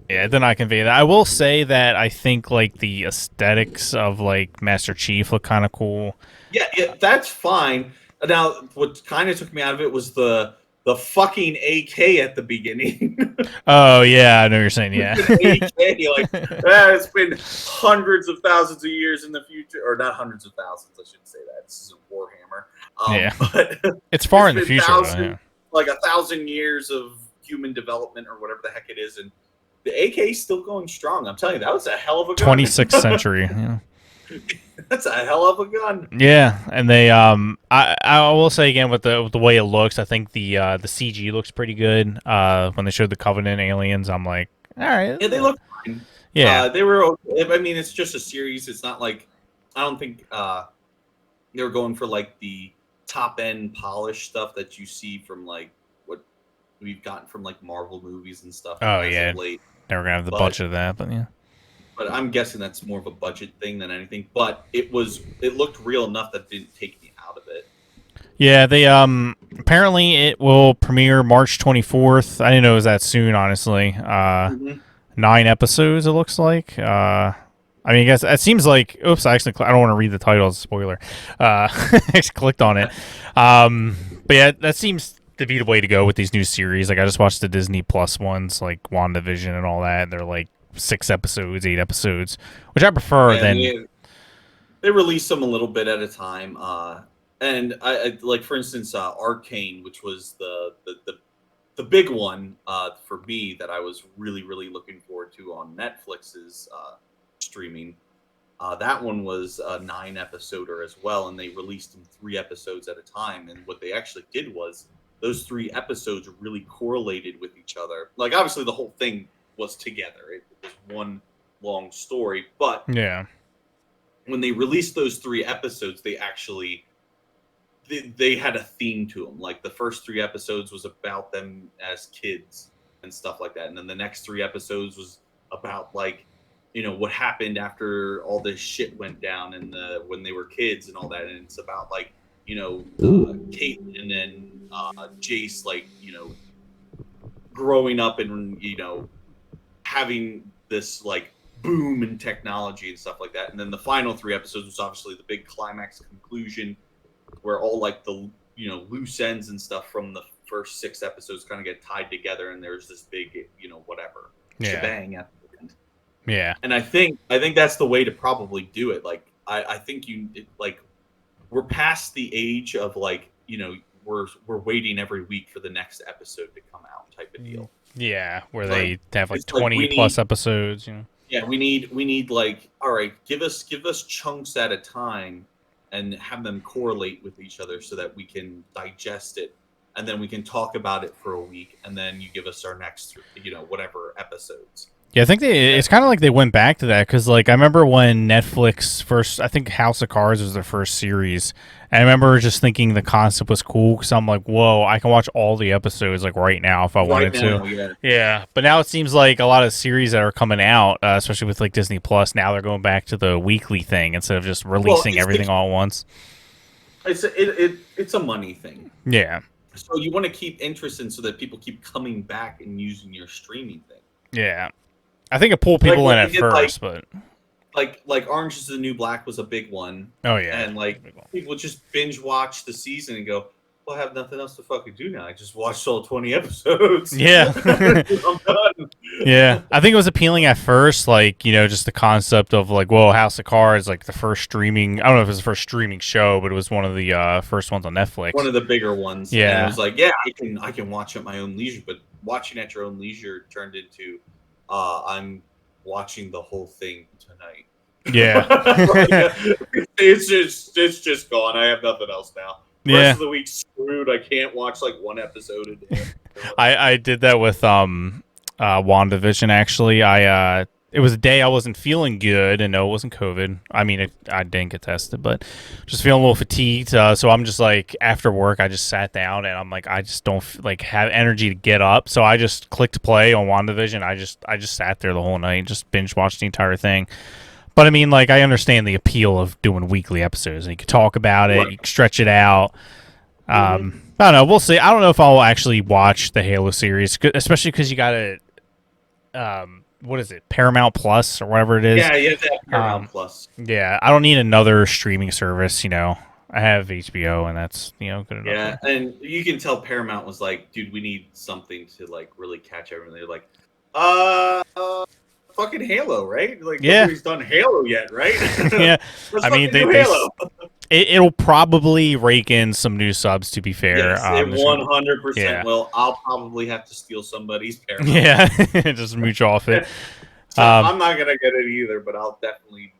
Yeah, it did not convey that. I will say that I think like the aesthetics of like Master Chief look kind of cool. Yeah, that's fine. Now, what kind of took me out of it was the fucking AK at the beginning. Oh yeah, I know what you're saying. Yeah, An AK, like it's been hundreds of thousands of years in the future, or not hundreds of thousands. I shouldn't say that. This isn't Warhammer. yeah. But It's far it's in the been future though. Yeah. like 1,000 years of human development or whatever the heck it is, and the AK is still going strong. I'm telling you, that was a hell of a gun. 26th century. Yeah. That's a hell of a gun. Yeah, and they I will say again with the way it looks, I think the CG looks pretty good. When they showed the Covenant aliens, I'm like, all right. Yeah, they look fine. Yeah. They were okay. I mean, it's just a series. It's not like I don't think they were going for like the top end polished stuff that you see from like what we've gotten from like Marvel movies and stuff Oh as yeah. of late. Never gonna have the But budget of that, but yeah. but I'm guessing that's more of a budget thing than anything. But it looked real enough that it didn't take me out of it. Yeah, they apparently it will premiere March 24th. I didn't know it was that soon, honestly. Mm-hmm. 9 episodes it looks like. I mean, I guess it seems like. Oops, I actually I don't want to read the title as a spoiler. I just clicked on it. But yeah, that seems to be the way to go with these new series. Like I just watched the Disney Plus ones, like WandaVision and all that. And they're like 6 episodes, 8 episodes, which I prefer Yeah, than. they release them a little bit at a time. And I like, for instance, Arcane, which was the big one for me that I was really looking forward to on Netflix's streaming. That one was a 9 episoder as well, and they released them 3 episodes at a time. And what they actually did was those 3 episodes really correlated with each other. Like obviously the whole thing was together; it was one long story. But Yeah. when they released those 3 episodes, they actually they had a theme to them. Like the first 3 episodes was about them as kids and stuff like that, and then the next 3 episodes was about like what happened after all this shit went down and when they were kids and all that, and it's about like Kate and then Jace, like growing up and having this like boom in technology and stuff like that, and then the final 3 episodes was obviously the big climax conclusion where all like the loose ends and stuff from the first 6 episodes kind of get tied together, and there's this big whatever Yeah. shebang at the end. Yeah. And I think that's the way to probably do it. Like I think like we're past the age of like, we're waiting every week for the next episode to come out type of deal. Yeah, where Like they have like it's like 20 we plus need episodes, you know. yeah, we need like, all right, give us chunks at a time and have them correlate with each other so that we can digest it, and then we can talk about it for a week, and then you give us our next, whatever episodes. Yeah, I think it's kind of like they went back to that because, like, I remember when Netflix first, I think House of Cards was their first series. And I remember just thinking the concept was cool because I'm like, whoa, I can watch all the episodes, like, right now if I Right wanted to. now, yeah. Yeah, but now it seems like a lot of series that are coming out, especially with, like, Disney Plus, now they're going back to the weekly thing instead of just releasing everything all at once. It's a money thing. Yeah. So you want to keep interest in so that people keep coming back and using your streaming thing. Yeah. I think it pulled people in at first, but like Orange is the New Black was a big one. Oh yeah, and like people just binge watch the season and go, "Well, I have nothing else to fucking do now. I just watched all 20 episodes." Yeah, I'm done. Yeah, I think it was appealing at first, like just the concept of like, whoa, House of Cards, like the first streaming. I don't know if it was the first streaming show, but it was one of the first ones on Netflix. One of the bigger ones. Yeah, and it was like, yeah, I can watch at my own leisure, but watching at your own leisure turned into I'm watching the whole thing tonight. Yeah. it's just gone. I have nothing else now. The rest of the week's screwed. I can't watch like one episode a day. I did that with WandaVision actually. It was a day I wasn't feeling good, and no, it wasn't COVID. I mean, I didn't get tested, but just feeling a little fatigued. So I'm just like, after work, I just sat down, and I'm like, I just don't have energy to get up. So I just clicked play on WandaVision. I just sat there the whole night, just binge watched the entire thing. But I mean, like, I understand the appeal of doing weekly episodes. You can talk about it, you can stretch it out. I don't know. We'll see. I don't know if I'll actually watch the Halo series, especially because you got to. What is it? Paramount Plus or whatever it is. Yeah, Paramount Plus. Yeah, I don't need another streaming service. I have HBO, and that's good enough. Yeah, and you can tell Paramount was like, dude, we need something to like really catch everyone. They're like, fucking Halo, right? Like, nobody's done Halo yet, right? Yeah, I mean, Halo. It'll probably rake in some new subs. To be fair, yes, it 100% will. I'll probably have to steal somebody's Paramount. Yeah, just mooch off it. So I'm not gonna get it either, but I'll definitely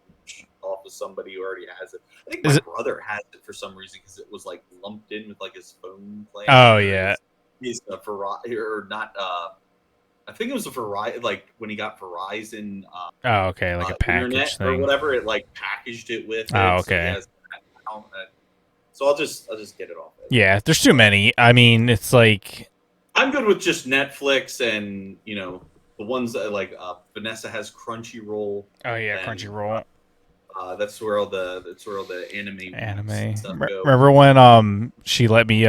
off of somebody who already has it. I think my brother has it for some reason because it was like lumped in with like his phone plan. Oh yeah, his Verizon or not. I think it was a Verizon, like when he got Verizon. Oh, okay, like a package thing or whatever. It like packaged it with. Oh, okay. So I'll just get it off. Yeah, there's too many. I mean, it's like I'm good with just Netflix and the ones that like Vanessa has Crunchyroll. Oh yeah, Crunchyroll. That's where all the anime stuff go. Remember when she let me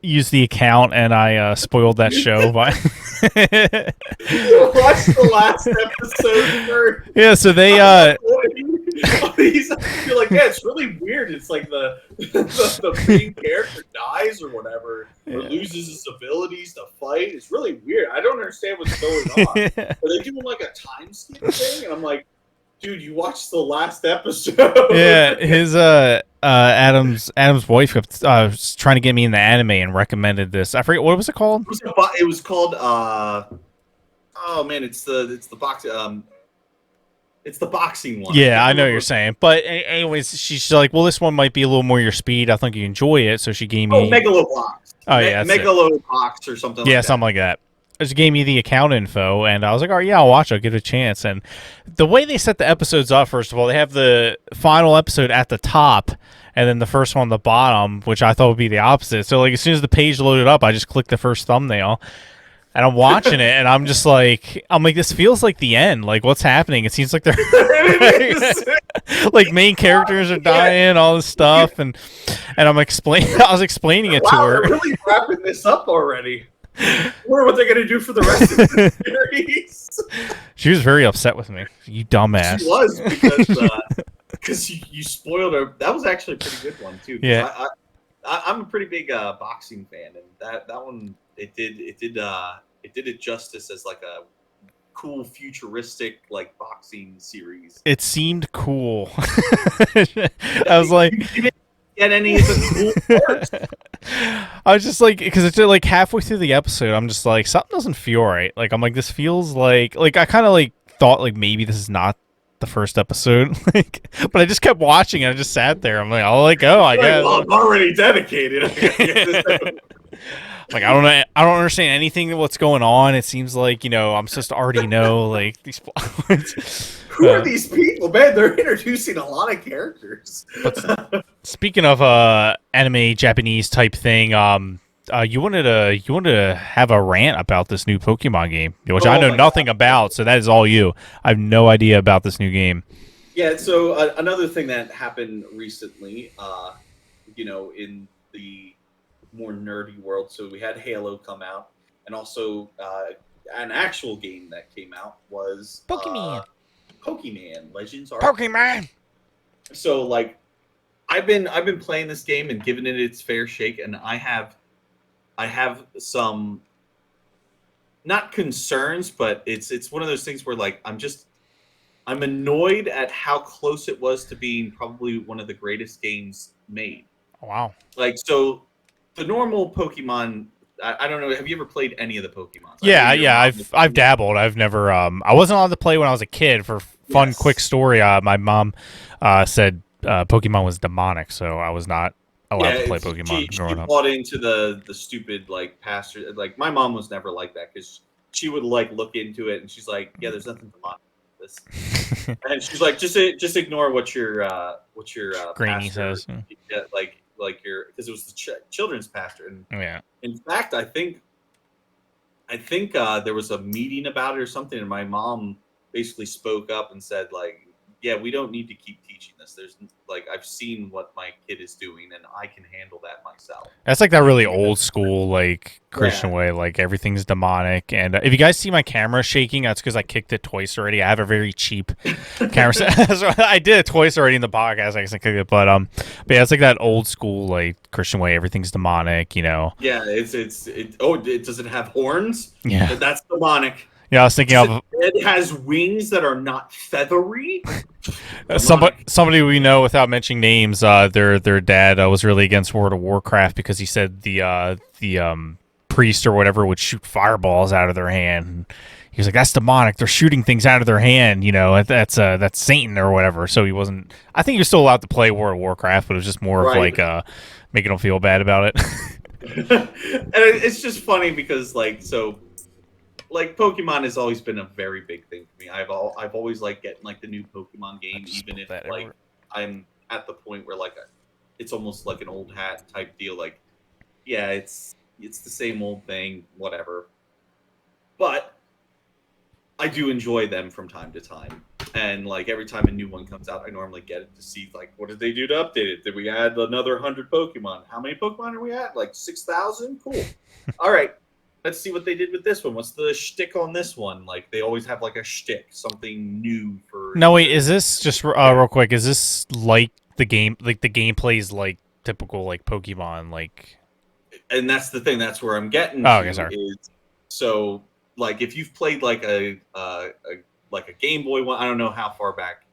use the account and I spoiled that show by watch the last episode first. Yeah, so they you're like, yeah, it's really weird. It's like the main character dies or whatever, or loses his abilities to fight. It's really weird. I don't understand what's going on. Are they doing like a time skip thing? And I'm like, dude, you watched the last episode. Yeah, his Adam's wife was trying to get me in the anime and recommended this. I forget, what was it called? It was called oh man, it's the box it's the boxing one. Yeah, I know what you're saying. But anyways, she's like, well, this one might be a little more your speed. I think you enjoy it. So she gave me Megalobox. Oh yeah, Megalobox or something. Yeah, like something like that. She gave me the account info, and I was like, "All right, yeah, I'll watch. I'll give it a chance." And the way they set the episodes up, first of all, they have the final episode at the top, and then the first one on the bottom, which I thought would be the opposite. So, like, as soon as the page loaded up, I just clicked the first thumbnail, and I'm watching it, and I'm like, this feels like the end. Like, what's happening? It seems like they're like main characters are dying, all this stuff, and I'm explaining. I was explaining it to her. We're really wrapping this up already. What are they going to do for the rest of the series? She was very upset with me. You dumbass. She was because you spoiled her. That was actually a pretty good one too. Yeah, I'm a pretty big boxing fan, and that one it did it justice as like a cool futuristic like boxing series. It seemed cool. I was like, You didn't get any of the cool parts. I was just like, because it's like halfway through the episode, I'm just like, something doesn't feel right. Like, I'm like, this feels like I kind of like thought like maybe this is not the first episode, like, but I just kept watching and I just sat there. I'm like, I'll let go, I guess. Well, I'm already dedicated. Like, I don't understand anything of what's going on. It seems like, I'm supposed to already know like these plots. Who are these people, man? They're introducing a lot of characters. But speaking of anime Japanese type thing, you wanted to have a rant about this new Pokemon game, which I know nothing about. So that is all you. I have no idea about this new game. Yeah. So another thing that happened recently, in the more nerdy world. So we had Halo come out, and also an actual game that came out was Pokemon. Pokemon Legends Arceus. Pokemon. So like, I've been playing this game and giving it its fair shake, and I have some, not concerns, but it's one of those things where like I'm annoyed at how close it was to being probably one of the greatest games made. Oh, wow. Like, so the normal Pokemon, I don't know. Have you ever played any of the Pokemon? Yeah. I've dabbled. I've never. I wasn't allowed to play when I was a kid. For fun, Yes. quick story. My mom said Pokemon was demonic, so I was not allowed to play Pokemon growing up. She bought into the stupid like pastor. Like, my mom was never like that, because she would like look into it and she's like, yeah, there's nothing demonic about this. And she's like, just ignore what your Granny pastor, says. like your, because it was the children's pastor. And Yeah. in fact, I think there was a meeting about it or something, and my mom basically spoke up and said, like, yeah, we don't need to keep teaching this. There's like, I've seen what my kid is doing, and I can handle that myself. That's like that really old school, like, Christian way. Like, everything's demonic. And if you guys see my camera shaking, that's because I kicked it twice already. I have a very cheap camera set. So I did it twice already in the podcast. I guess I kicked it, but yeah, it's like that old school, like, Christian way. Everything's demonic, Yeah, it. Oh, it does it have horns? Yeah, that's demonic. Yeah, I was thinking of it has wings that are not feathery. Somebody we know, without mentioning names, their dad was really against World of Warcraft because he said the priest or whatever would shoot fireballs out of their hand. He was like, "That's demonic. They're shooting things out of their hand. That's Satan or whatever." So he wasn't. I think you're still allowed to play World of Warcraft, but it was just more of like making them feel bad about it. And it's just funny because like Pokemon has always been a very big thing for me. I've always liked getting like the new Pokemon game, even if like I'm at the point where like it's almost like an old hat type deal. Like, yeah, it's the same old thing, whatever. But I do enjoy them from time to time, and like every time a new one comes out, I normally get it to see like, what did they do to update it? Did we add another 100 Pokemon? How many Pokemon are we at? Like 6,000? Cool. All right. Let's see what they did with this one. What's the shtick on this one? Like, they always have like a shtick, something new for. No, wait. Is this just real quick? Is this like the game? Like the gameplay's like typical like Pokemon like? And that's the thing. That's where I'm getting. Oh, okay, sorry. So like, if you've played like a Game Boy one, I don't know how far back.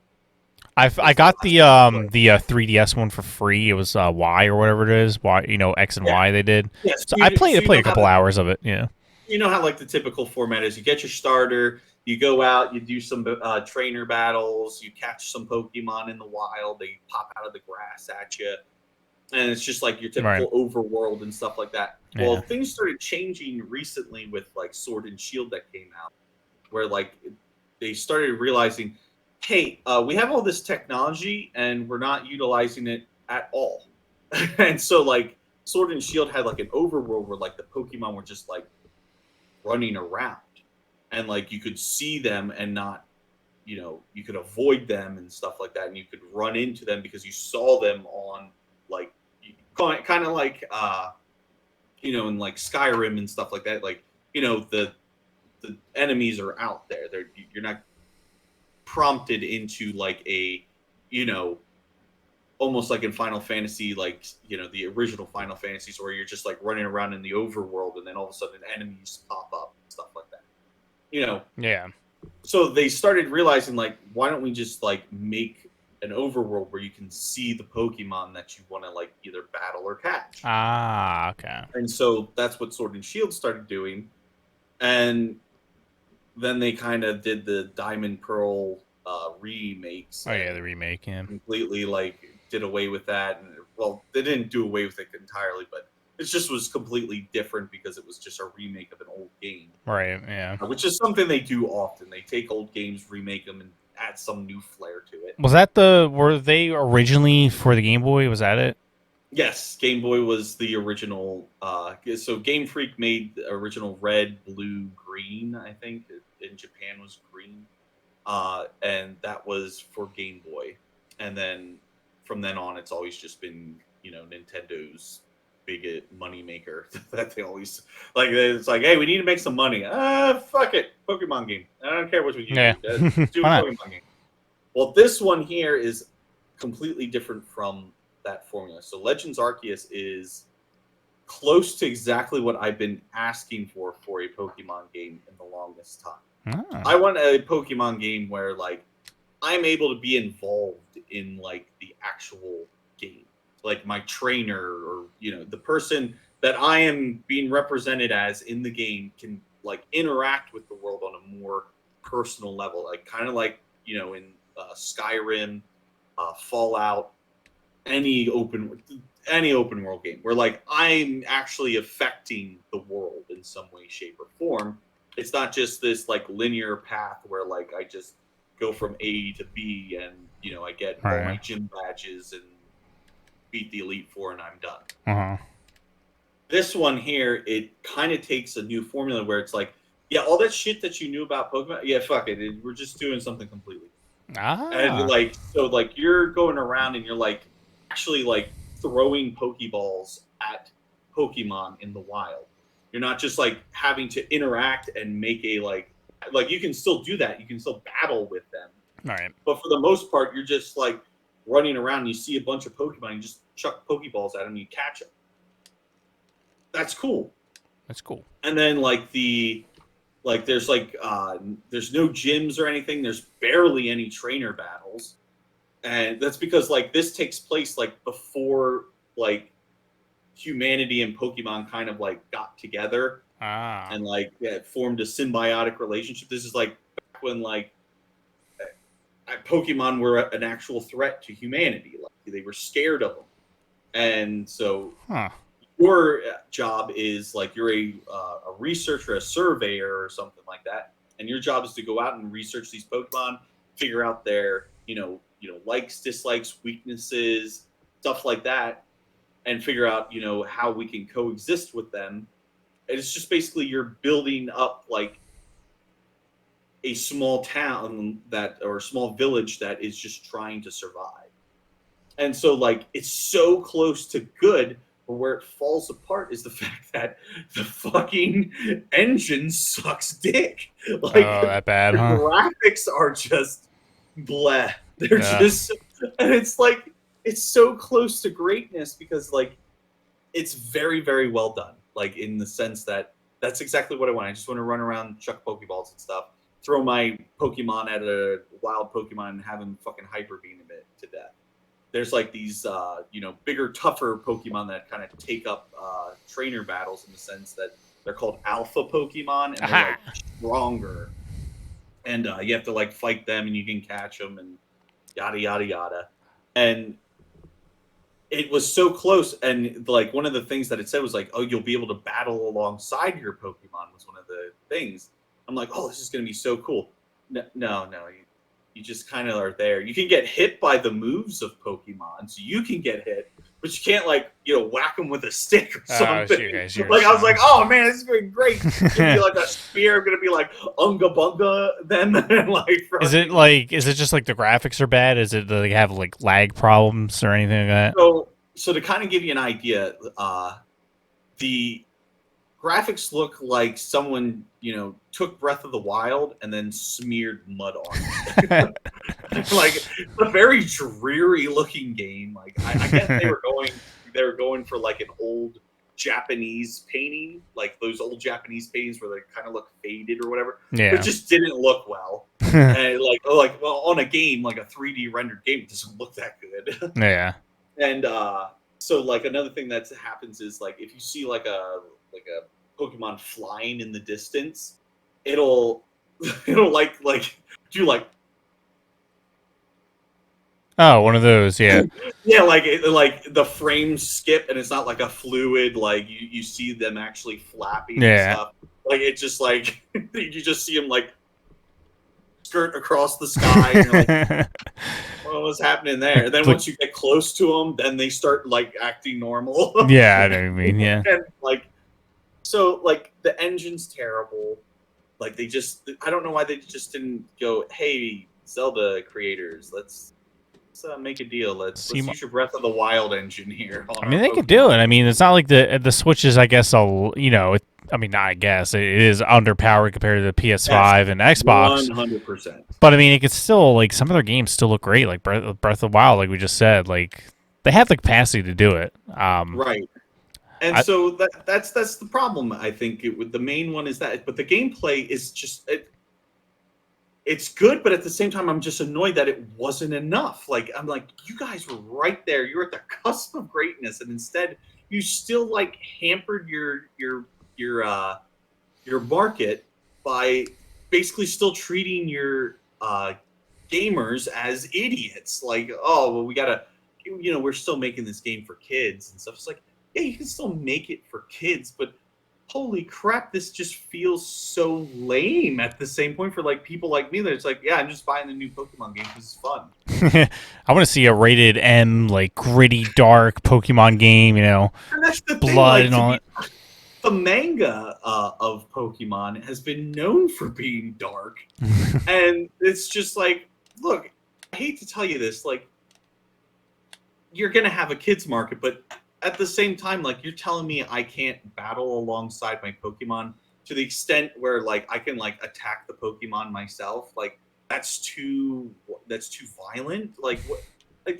I got the 3DS one for free. It was Y or whatever it is. Y, X and Y they did. Yes, so I played a couple hours of it. Yeah. You know how like the typical format is: you get your starter, you go out, you do some trainer battles, you catch some Pokemon in the wild, they pop out of the grass at you, and it's just like your typical overworld and stuff like that. Yeah. Well, things started changing recently with like Sword and Shield that came out, where like they started realizing, hey, we have all this technology and we're not utilizing it at all. And so like Sword and Shield had like an overworld where like the Pokemon were just like running around, and like you could see them and not, you could avoid them and stuff like that, and you could run into them because you saw them on like kind of like in like Skyrim and stuff like that. Like, the enemies are out there. You're not prompted into like a, almost like in Final Fantasy, like, the original Final Fantasies, where you're just like running around in the overworld and then all of a sudden enemies pop up and stuff like that. Yeah. so they started realizing, like, why don't we just like make an overworld where you can see the Pokemon that you want to like either battle or catch. Ah, okay. And so that's what Sword and Shield started doing. And then they kind of did the Diamond Pearl remakes. Oh yeah, And the remake. Yeah. completely like did away with that. And well, they didn't do away with it entirely, but it just was completely different because it was just a remake of an old game. Right. Yeah. Which is something they do often. They take old games, remake them, and add some new flair to it. Was that were they originally for the Game Boy? Was that it? Yes, Game Boy was the original. So Game Freak made the original red, blue, green. I think in Japan was green, and that was for Game Boy. And then from then on, it's always just been Nintendo's big money maker that they always like. It's like, hey, we need to make some money. Fuck it, Pokemon game. I don't care what you Yeah. do. Why not? Pokemon game. Well, this one here is completely different from that formula. So Legends Arceus is close to exactly what I've been asking for a Pokemon game in the longest time. Ah. I want a Pokemon game where like I'm able to be involved in like the actual game. Like my trainer or the person that I am being represented as in the game can like interact with the world on a more personal level, like kind of like in Skyrim, Fallout, any open world game where like I'm actually affecting the world in some way, shape, or form. It's not just this like linear path where like I just go from A to B and I get all my gym badges and beat the Elite Four and I'm done. Uh-huh. This one here, it kind of takes a new formula where it's like, yeah, all that shit that you knew about Pokemon, yeah, fuck it, we're just doing something completely. And like, so like you're going around and you're like actually like throwing Pokeballs at Pokemon in the wild. You're not just like having to interact and make a like you can still do that. You can still battle with them. All right. But for the most part, you're just like running around and you see a bunch of Pokemon, you just chuck Pokeballs at them and you catch them. That's cool. That's cool. And then like there's no gyms or anything. There's barely any trainer battles. And that's because like this takes place like before like humanity and Pokemon kind of like got together and like formed a symbiotic relationship. This is like back when like Pokemon were an actual threat to humanity. Like they were scared of them. And so your job is like you're a researcher, a surveyor, or something like that, and your job is to go out and research these Pokemon, figure out their likes, dislikes, weaknesses, stuff like that, and figure out how we can coexist with them. And it's just basically you're building up like a small town or a small village that is just trying to survive. And so like it's so close to good. Where it falls apart is the fact that the fucking engine sucks dick. Like, that bad, huh? The graphics are just bleh. They're just, and it's like, it's so close to greatness because like, it's very, very well done. Like in the sense that that's exactly what I want. I just want to run around, chuck Pokeballs and stuff, throw my Pokemon at a wild Pokemon and have him fucking hyper beam it to death. There's like these, bigger, tougher Pokemon that kind of take up trainer battles in the sense that they're called alpha Pokemon and they're like stronger. And you have to like fight them and you can catch them and yada, yada, yada. And it was so close. And like one of the things that it said was like, oh, you'll be able to battle alongside your Pokemon was one of the things. I'm like, oh, this is going to be so cool. No. You just kind of are there. You can get hit by the moves of Pokemon, so you can get hit, but you can't like whack them with a stick or something. Like I was like, oh man, this is going to be great. It's gonna be like a spear. I'm gonna be like unga bunga them. Is it just like the graphics are bad? Is it they have like lag problems or anything like that? So to kind of give you an idea, the graphics look like someone, took Breath of the Wild and then smeared mud on it. Like it's a very dreary looking game. Like I guess they were going for like an old Japanese painting, like those old Japanese paintings where they kind of look faded or whatever. Yeah. It just didn't look well. And well, on a game, like a 3D rendered game, it doesn't look that good. Yeah. And so like another thing that happens is like if you see like a Pokemon flying in the distance, it'll like do like Oh, one of those, yeah. yeah, like the frames skip and it's not like a fluid, like you see them actually flapping and stuff. Like it just like you just see them like skirt across the sky. And you're like, what was happening there? And then once you get close to them, then they start like acting normal. Yeah, I know what you mean. Yeah. And like, so like the engine's terrible. Like I don't know why they just didn't go, hey, Zelda creators, let's make a deal. Let's use your Breath of the Wild engine here. I mean, they could do it. I mean, it's not like the Switch is, I guess, I mean, not I guess. It is underpowered compared to the PS5 and Xbox. 100%. But, I mean, it could still, like, some of their games still look great. Like Breath of the Wild, like we just said. Like, they have the capacity to do it. Right. And so that's the problem, I think. The main one is that. But the gameplay is just... It's good, but at the same time, I'm just annoyed that it wasn't enough. Like, I'm like, you guys were right there. You're at the cusp of greatness, and instead, you still like hampered your market by basically still treating your gamers as idiots. Like, oh, well, we gotta, we're still making this game for kids and stuff. It's like, yeah, you can still make it for kids, but holy crap, this just feels so lame at the same point for like people like me that it's like, yeah, I'm just buying the new Pokemon game because it's fun. I want to see a rated M, like gritty, dark Pokemon game, and that's the blood thing, like, and all that. The manga of Pokemon has been known for being dark. And it's just like, look, I hate to tell you this, like, you're going to have a kids market, but at the same time, like, you're telling me I can't battle alongside my Pokemon to the extent where like I can like attack the Pokemon myself. Like that's too violent. Like what?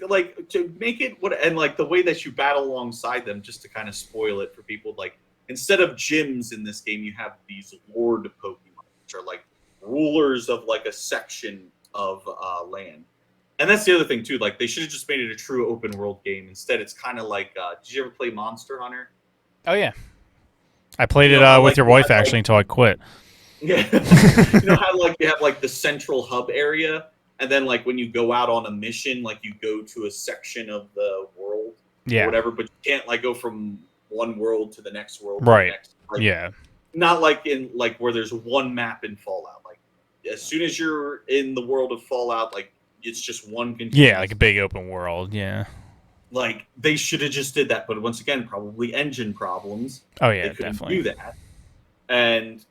Like to make it what? And like the way that you battle alongside them, just to kind of spoil it for people. Like instead of gyms in this game, you have these Lord Pokemon, which are like rulers of like a section of land. And that's the other thing too. Like they should have just made it a true open world game. Instead, it's kind of like, did you ever play Monster Hunter? Oh yeah, I played it with your wife actually until I quit. Yeah, you know how like you have like the central hub area, and then like when you go out on a mission, like you go to a section of the world, or whatever. But you can't like go from one world to the next world, right? To the next. Like, yeah, not like in like where there's one map in Fallout. Like as soon as you're in the world of Fallout, like it's just one continuous. Yeah, like a big open world. Yeah. Like they should have just did that, but once again, probably engine problems. Oh yeah, they couldn't definitely do that. And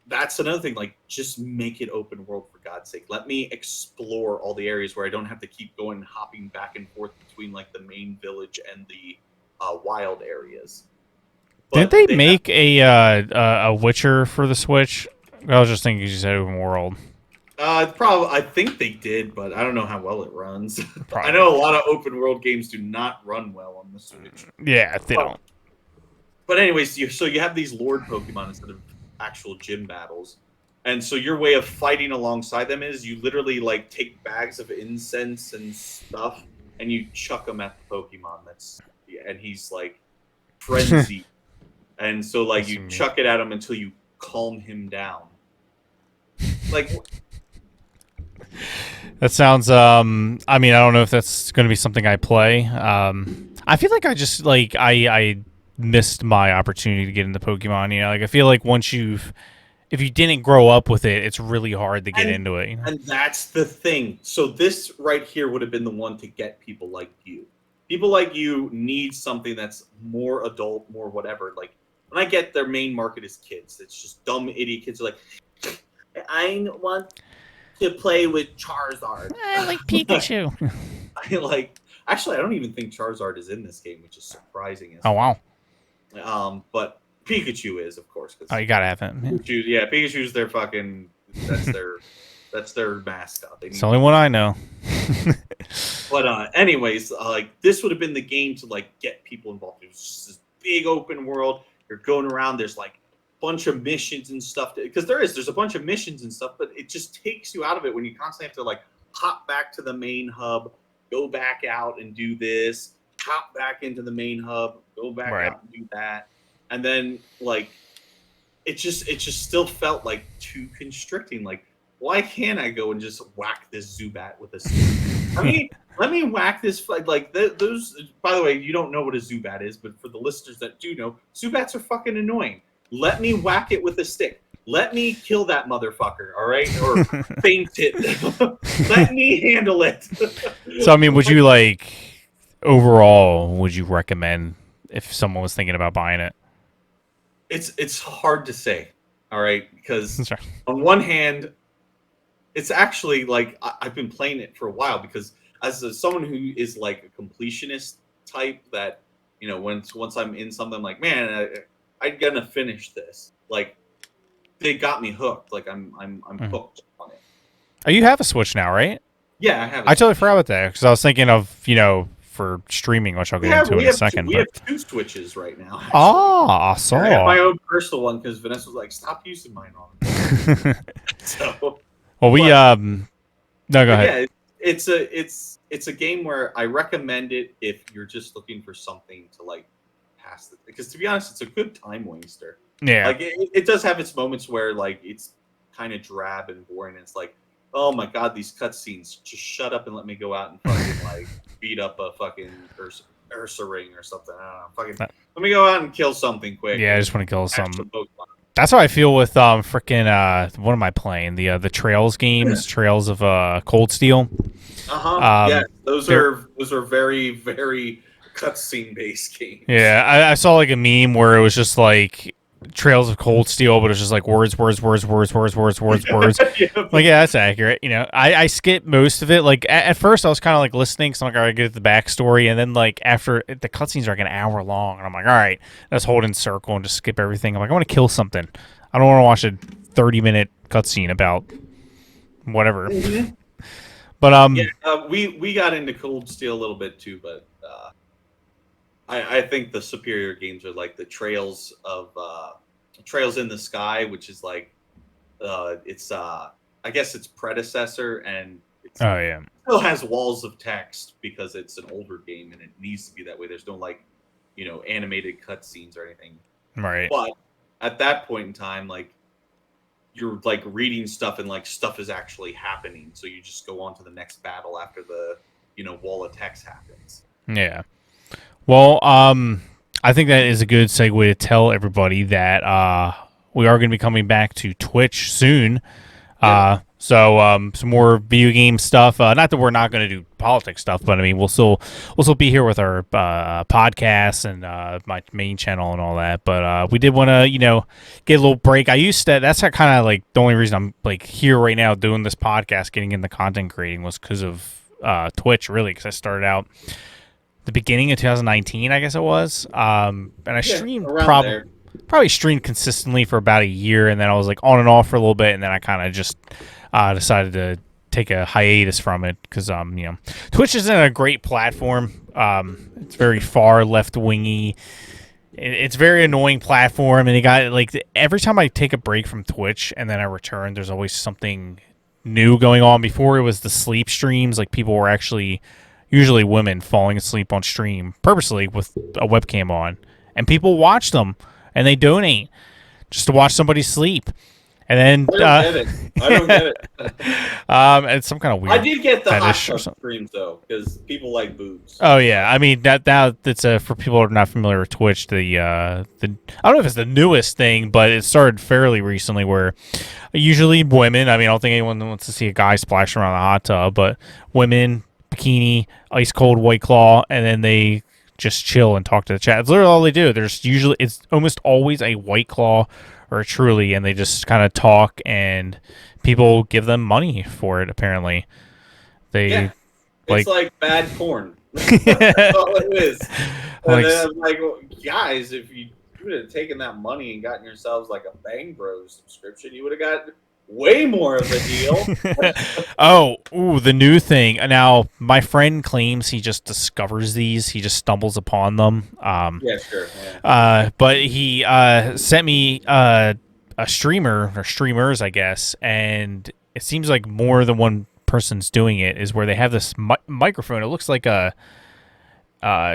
that's another thing. Like, just make it open world for God's sake. Let me explore all the areas where I don't have to keep going, hopping back and forth between like the main village and the wild areas. But didn't they make a Witcher for the Switch? I was just thinking you said open world. I think they did, but I don't know how well it runs. I know a lot of open world games do not run well on the Switch. Yeah, they don't. But anyways, so you have these Lord Pokemon instead of actual gym battles, and so your way of fighting alongside them is you literally like take bags of incense and stuff, and you chuck them at the Pokemon. And he's like frenzied, and so like you chuck it at him until you calm him down. Like. That sounds. I mean, I don't know if that's going to be something I play. I feel like I just like I missed my opportunity to get into Pokemon. You know, like I feel like if you didn't grow up with it, it's really hard to get into it. You know? And that's the thing. So this right here would have been the one to get people like you. People like you need something that's more adult, more whatever. Like when I get their main market is kids. It's just dumb idiot kids are like, I want to play with Charizard. I like Pikachu. Actually, I don't even think Charizard is in this game, which is surprising. Oh wow. But Pikachu is, of course. Oh, you gotta have him. Yeah, Pikachu's their fucking. That's their mascot. It's the only one I know. But anyways, like this would have been the game to like get people involved. It was just this big open world. You're going around. There's like a bunch of missions and stuff. Because there's a bunch of missions and stuff, but it just takes you out of it when you constantly have to like hop back to the main hub, go back out and do this, hop back into the main hub, go back out and do that. And then like it just still felt like too constricting. Like, why can't I go and just whack this Zubat with a stick? Let me whack this like those. By the way, you don't know what a Zubat is, but for the listeners that do know, Zubats are fucking annoying. Let me whack it with a stick. Let me kill that motherfucker, all right? Or faint it. Let me handle it. So, I mean, would you like, overall, would you recommend if someone was thinking about buying it? It's hard to say, all right? Because on one hand, it's actually like I've been playing it for a while because as someone who is like a completionist type that, you know, once I'm in something, I'm like, man, I'm gonna finish this. Like, they got me hooked. Like I'm hooked on it. Oh, you have a Switch now, right? Yeah, I have. I totally forgot about that because I was thinking of, you know, for streaming, which I'll get into in a second. We have 2 Switches right now. Actually. Oh, so I have my own personal one because Vanessa was like, "Stop using mine on." So, well, we no, go ahead. Yeah, it's a game where I recommend it if you're just looking for something to like pass the. Because to be honest, it's a good time waster. Yeah, like it does have its moments where like it's kind of drab and boring. And it's like, oh my god, these cutscenes! Just shut up and let me go out and fucking like beat up a fucking Ursa ring or something. I don't know. Fucking let me go out and kill something quick. Yeah, I just want to kill something. That's how I feel with freaking what am I playing? The Trails games, Trails of Cold Steel. Yeah, those are very, very cutscene based games. Yeah, I saw like a meme where it was just like Trails of Cold Steel, but it's just like words. Like, yeah, that's accurate. You know, I skipped most of it. Like at first I was kind of like listening, so I'm like, all right, get the backstory, and then like after the cutscenes are like an hour long, and I'm like, all right, let's hold in circle and just skip everything. I'm like, I want to kill something. I don't want to watch a 30-minute cutscene about whatever. Mm-hmm. But we got into Cold Steel a little bit too, but I think the superior games are like the Trails in the Sky, which is like it's I guess its predecessor, and it still has walls of text because it's an older game and it needs to be that way. There's no like, you know, animated cutscenes or anything. Right. But at that point in time, like you're like reading stuff and like stuff is actually happening, so you just go on to the next battle after the, you know, wall of text happens. Yeah. Well, I think that is a good segue to tell everybody that we are going to be coming back to Twitch soon. Yeah. So some more video game stuff. Not that we're not going to do politics stuff, but I mean we'll still be here with our podcasts and my main channel and all that. But we did want to, you know, get a little break. That's kind of like the only reason I'm like here right now doing this podcast, getting into content creating, was because of Twitch, really, because I started out the beginning of 2019, I guess it was. And I streamed probably streamed consistently for about a year, and then I was like on and off for a little bit, and then I kind of just decided to take a hiatus from it because you know, Twitch isn't a great platform. It's very far left wingy. It's a very annoying platform, and it got like every time I take a break from Twitch and then I return, there's always something new going on. Before it was the sleep streams, like people were actually, usually women, falling asleep on stream purposely with a webcam on, and people watch them and they donate just to watch somebody sleep. And then I don't get it. It's some kind of weird. I did get the hot tub streams though, because people like boobs. Oh yeah, I mean that's for people who are not familiar with Twitch. The I don't know if it's the newest thing, but it started fairly recently. Where usually women, I mean, I don't think anyone wants to see a guy splash around the hot tub, but women, bikini, ice cold White Claw, and then they just chill and talk to the chat. It's literally all they do. It's almost always a White Claw or a Truly, and they just kind of talk, and people give them money for it. Apparently, it's like bad porn. That's all it is. And then I'm like, well, guys, if you would have taken that money and gotten yourselves like a Bang Bros subscription, you would have got way more of a deal. The new thing. Now, my friend claims he just discovers these. He just stumbles upon them. Yeah, sure. Yeah. But he sent me a streamer or streamers, I guess, and it seems like more than one person's doing it. Is where they have this microphone. It looks like a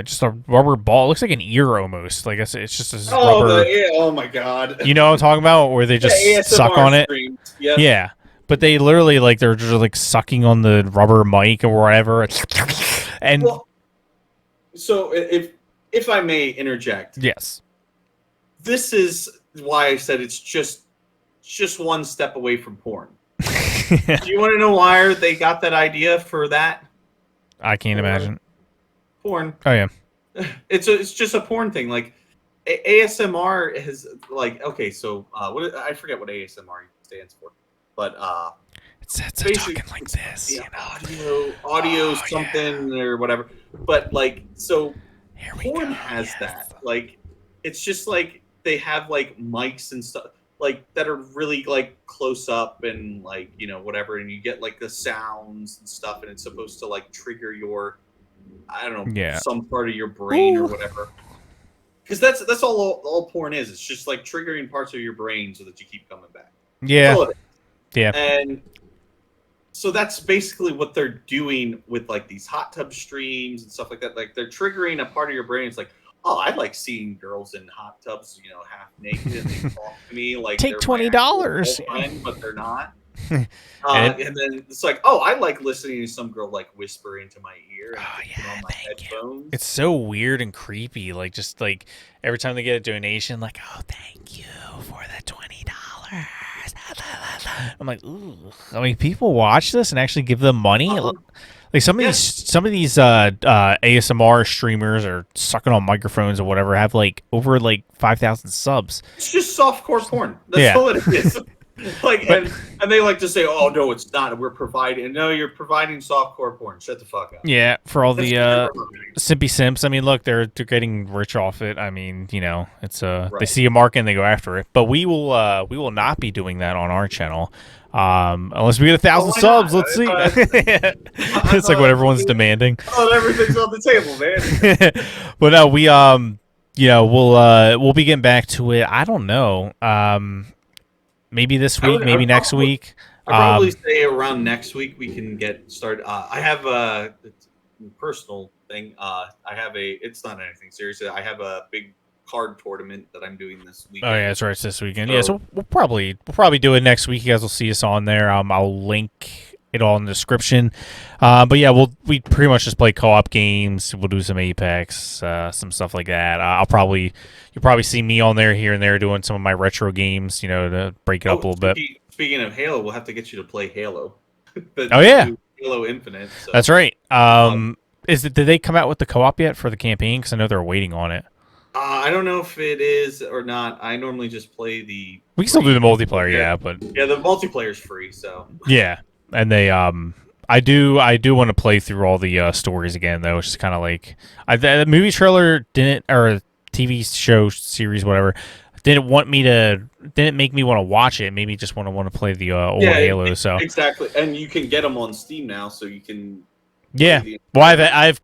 just a rubber ball. It looks like an ear almost. Like it's just this rubber. Oh my god. You know what I'm talking about? Where they just suck on it. Yep. Yeah. But they literally they're just like sucking on the rubber mic or whatever. And so if I may interject. Yes. This is why I said it's just one step away from porn. Do you want to know why they got that idea for that? I can't imagine. Porn. Oh yeah. It's just a porn thing. Like ASMR has okay, so I forget what ASMR stands for, but it's talking like this, you know, audio something or whatever. But so porn has that. Like it's just like they have mics and stuff that are really close up and whatever, and you get the sounds and stuff, and it's supposed to trigger your some part of your brain or whatever. Because that's all porn is. It's just triggering parts of your brain so that you keep coming back. Yeah. Yeah. And so that's basically what they're doing with these hot tub streams and stuff like that. They're triggering a part of your brain. It's oh, I like seeing girls in hot tubs, half naked, and they talk to me take $20, but they're not. And then it's I like listening to some girl whisper into my ear and put on my headphones. It's so weird and creepy. Just every time they get a donation, oh, thank you for the $20. I'm like, ooh. I mean, people watch this and actually give them money. Some of these ASMR streamers are sucking on microphones or whatever. Have over 5,000 subs. It's just softcore porn. That's all it is. And they like to say, "Oh no, it's not. We're providing." No, you're providing softcore porn. Shut the fuck up. Yeah, for all the simpy simps. I mean, look, they're getting rich off it. I mean, it's they see a market and they go after it. But we will not be doing that on our channel, unless we get 1,000 subs. Let's see. It's what everyone's demanding. Oh, everything's on the table, man. But no, we'll be getting back to it. I don't know. Maybe this week, maybe next week. I'd probably say around next week we can get started. I have a personal thing. It's not anything serious. I have a big card tournament that I'm doing this weekend. Oh yeah, that's right. It's this weekend. So we'll probably do it next week. You guys will see us on there. I'll link it all in the description. But yeah, we pretty much just play co-op games. We'll do some Apex, some stuff like that. You'll probably see me on there here and there doing some of my retro games, to break it up a little bit. Speaking of Halo, we'll have to get you to play Halo. Halo Infinite. So. That's right. Did they come out with the co-op yet for the campaign? Because I know they're waiting on it. I don't know if it is or not. I normally just play the. We can still do the multiplayer, but the multiplayer's free. So yeah. And they, I do want to play through all the stories again, though. It's just kind of the movie trailer or TV show series, whatever, didn't make me want to watch it. It made me just want to play the old Halo. So exactly, and you can get them on Steam now, so you can. Yeah, well, I've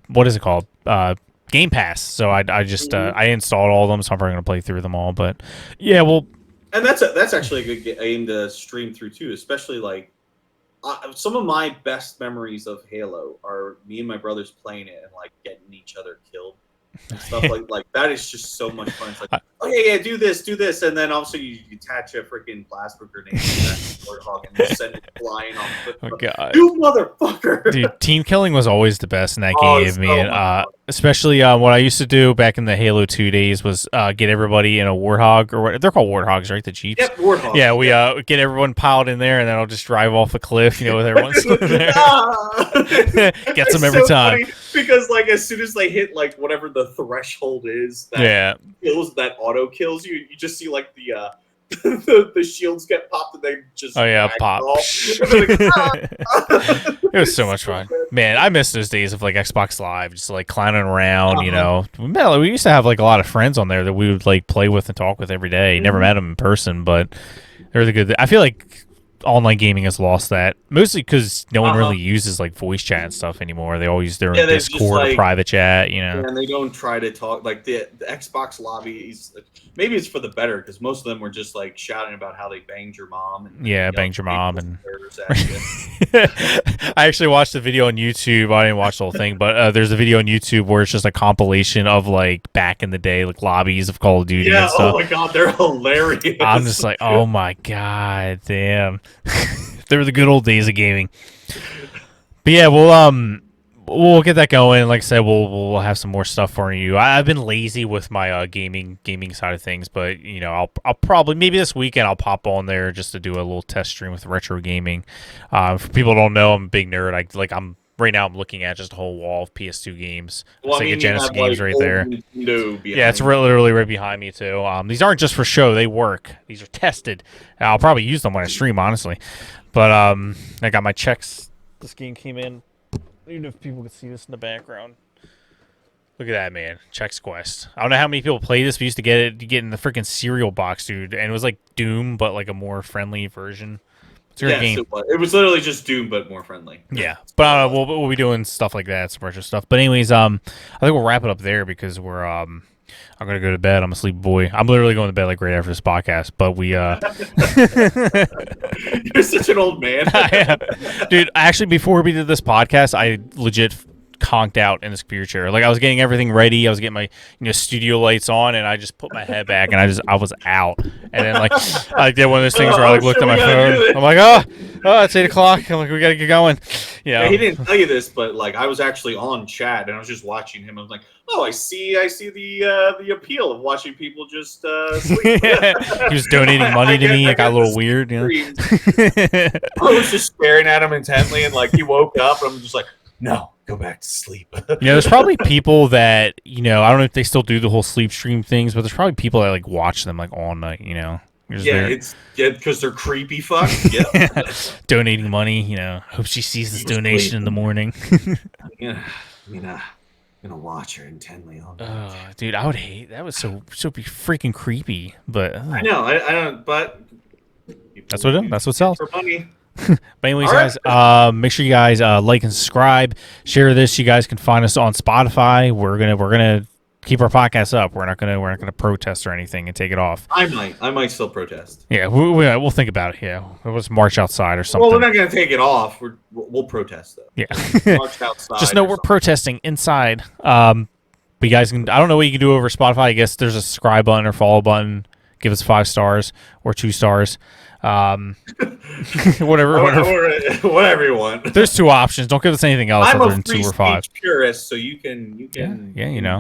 what is it called? Game Pass. So I I installed all of them, so I'm probably gonna play through them all. But yeah, well. And that's actually a good game to stream through too, especially some of my best memories of Halo are me and my brothers playing it and getting each other killed and stuff like that is just so much fun. It's okay, do this, and then also you attach a freaking plasma grenade to that warthog and send it flying off the Oh god, you motherfucker! Dude, team killing was always the best in that game. Especially what I used to do back in the Halo 2 days was get everybody in a warthog, or what they're called, warthogs, right? The Jeeps. Yep, warthogs. Yeah, we get everyone piled in there, and then I'll just drive off a cliff, with everyone sitting there. Gets them every time. Because as soon as they hit whatever the threshold is, that kills, that auto kills you. You just see the shields get popped and they just pop. It was so much fun, man. I miss those days of Xbox Live, just clowning around. We used to have a lot of friends on there that we would play with and talk with every day. Never met them in person, but They're the good. I feel like online gaming has lost that, mostly because no one really uses like voice chat and stuff anymore. They all use their own Discord or private chat, you know. And they don't try to talk like the Xbox lobbies. Maybe it's for the better because most of them were just like shouting about how they banged your mom. And, banged your mom. And I actually watched the video on YouTube. I didn't watch the whole thing, but there's a video on YouTube where it's just a compilation of like back in the day, like lobbies of Call of Duty and stuff. Oh my god, they're hilarious. I'm just like, oh my god, damn. They were the good old days of gaming. But yeah, we'll get that going. Like I said, we'll have some more stuff for you. I've been lazy with my gaming side of things, but you know, I'll probably maybe this weekend I'll pop on there just to do a little test stream with retro gaming. For people who don't know, I'm a big nerd. I'm right now I'm looking at just a whole wall of PS2 games. Well, Sega Genesis games right there. Yeah, it's literally right behind me too. These aren't just for show; they work. These are tested. I'll probably use them when I stream, honestly. But I got my checks. This game came in. Even if people could see this in the background. Look at that, man. Chex Quest. I don't know how many people play this. We used to get in the freaking cereal box, dude. And it was like Doom, but like a more friendly version. It's a great game. It was literally just Doom, but more friendly. Yeah. But we'll be doing stuff like that, some retro stuff. But anyways, I think we'll wrap it up there because we're I'm gonna go to bed. I'm a sleepy boy. I'm literally going to bed like right after this podcast. But we You're such an old man. Dude, actually before we did this podcast, I legit conked out in this computer chair. Like I was getting everything ready. I was getting my studio lights on, and I just put my head back, and I was out. And then like I did one of those things where I like looked at my phone. I'm like, oh, it's 8 o'clock. I'm like, we gotta get going. Yeah. He didn't tell you this, but like I was actually on chat, and I was just watching him. I was like, oh, I see the appeal of watching people just sleep. He was donating money to me. It got a little weird. You know? I was just staring at him intently, and like he woke up, and I'm just like, no, go back to sleep. There's probably people that I don't know if they still do the whole sleep stream things, but there's probably people that like watch them like all night. It's because they're creepy fucks. Yeah, donating money. Hope she sees this donation in the morning. I'm gonna watch her intently all night. Oh, dude, I would hate that. Was so freaking creepy. But I know, I don't. But that's what sells. For money. But anyways, guys, make sure you guys like and subscribe, share this. You guys can find us on Spotify. We're gonna keep our podcast up. We're not gonna protest or anything and take it off. I might still protest. Yeah, we'll think about it. Yeah, let's march outside or something. Well, we're not gonna take it off. We'll protest though. Yeah, march outside. Just know we're protesting inside. But you guys can. I don't know what you can do over Spotify. I guess there's a subscribe button or follow button. Give us 5 stars or 2 stars. Whatever you want. There's 2 options. Don't give us anything else other than 2 or 5. I'm a free purist, so you can do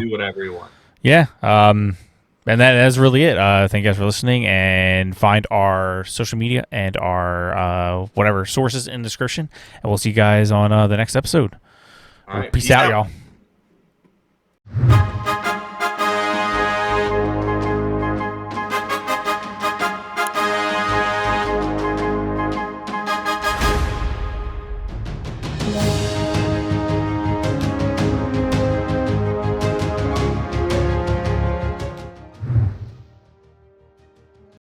whatever you want. Yeah. And that's really it. Thank you guys for listening, and find our social media and our whatever sources in the description, and we'll see you guys on the next episode. All right, peace out, y'all.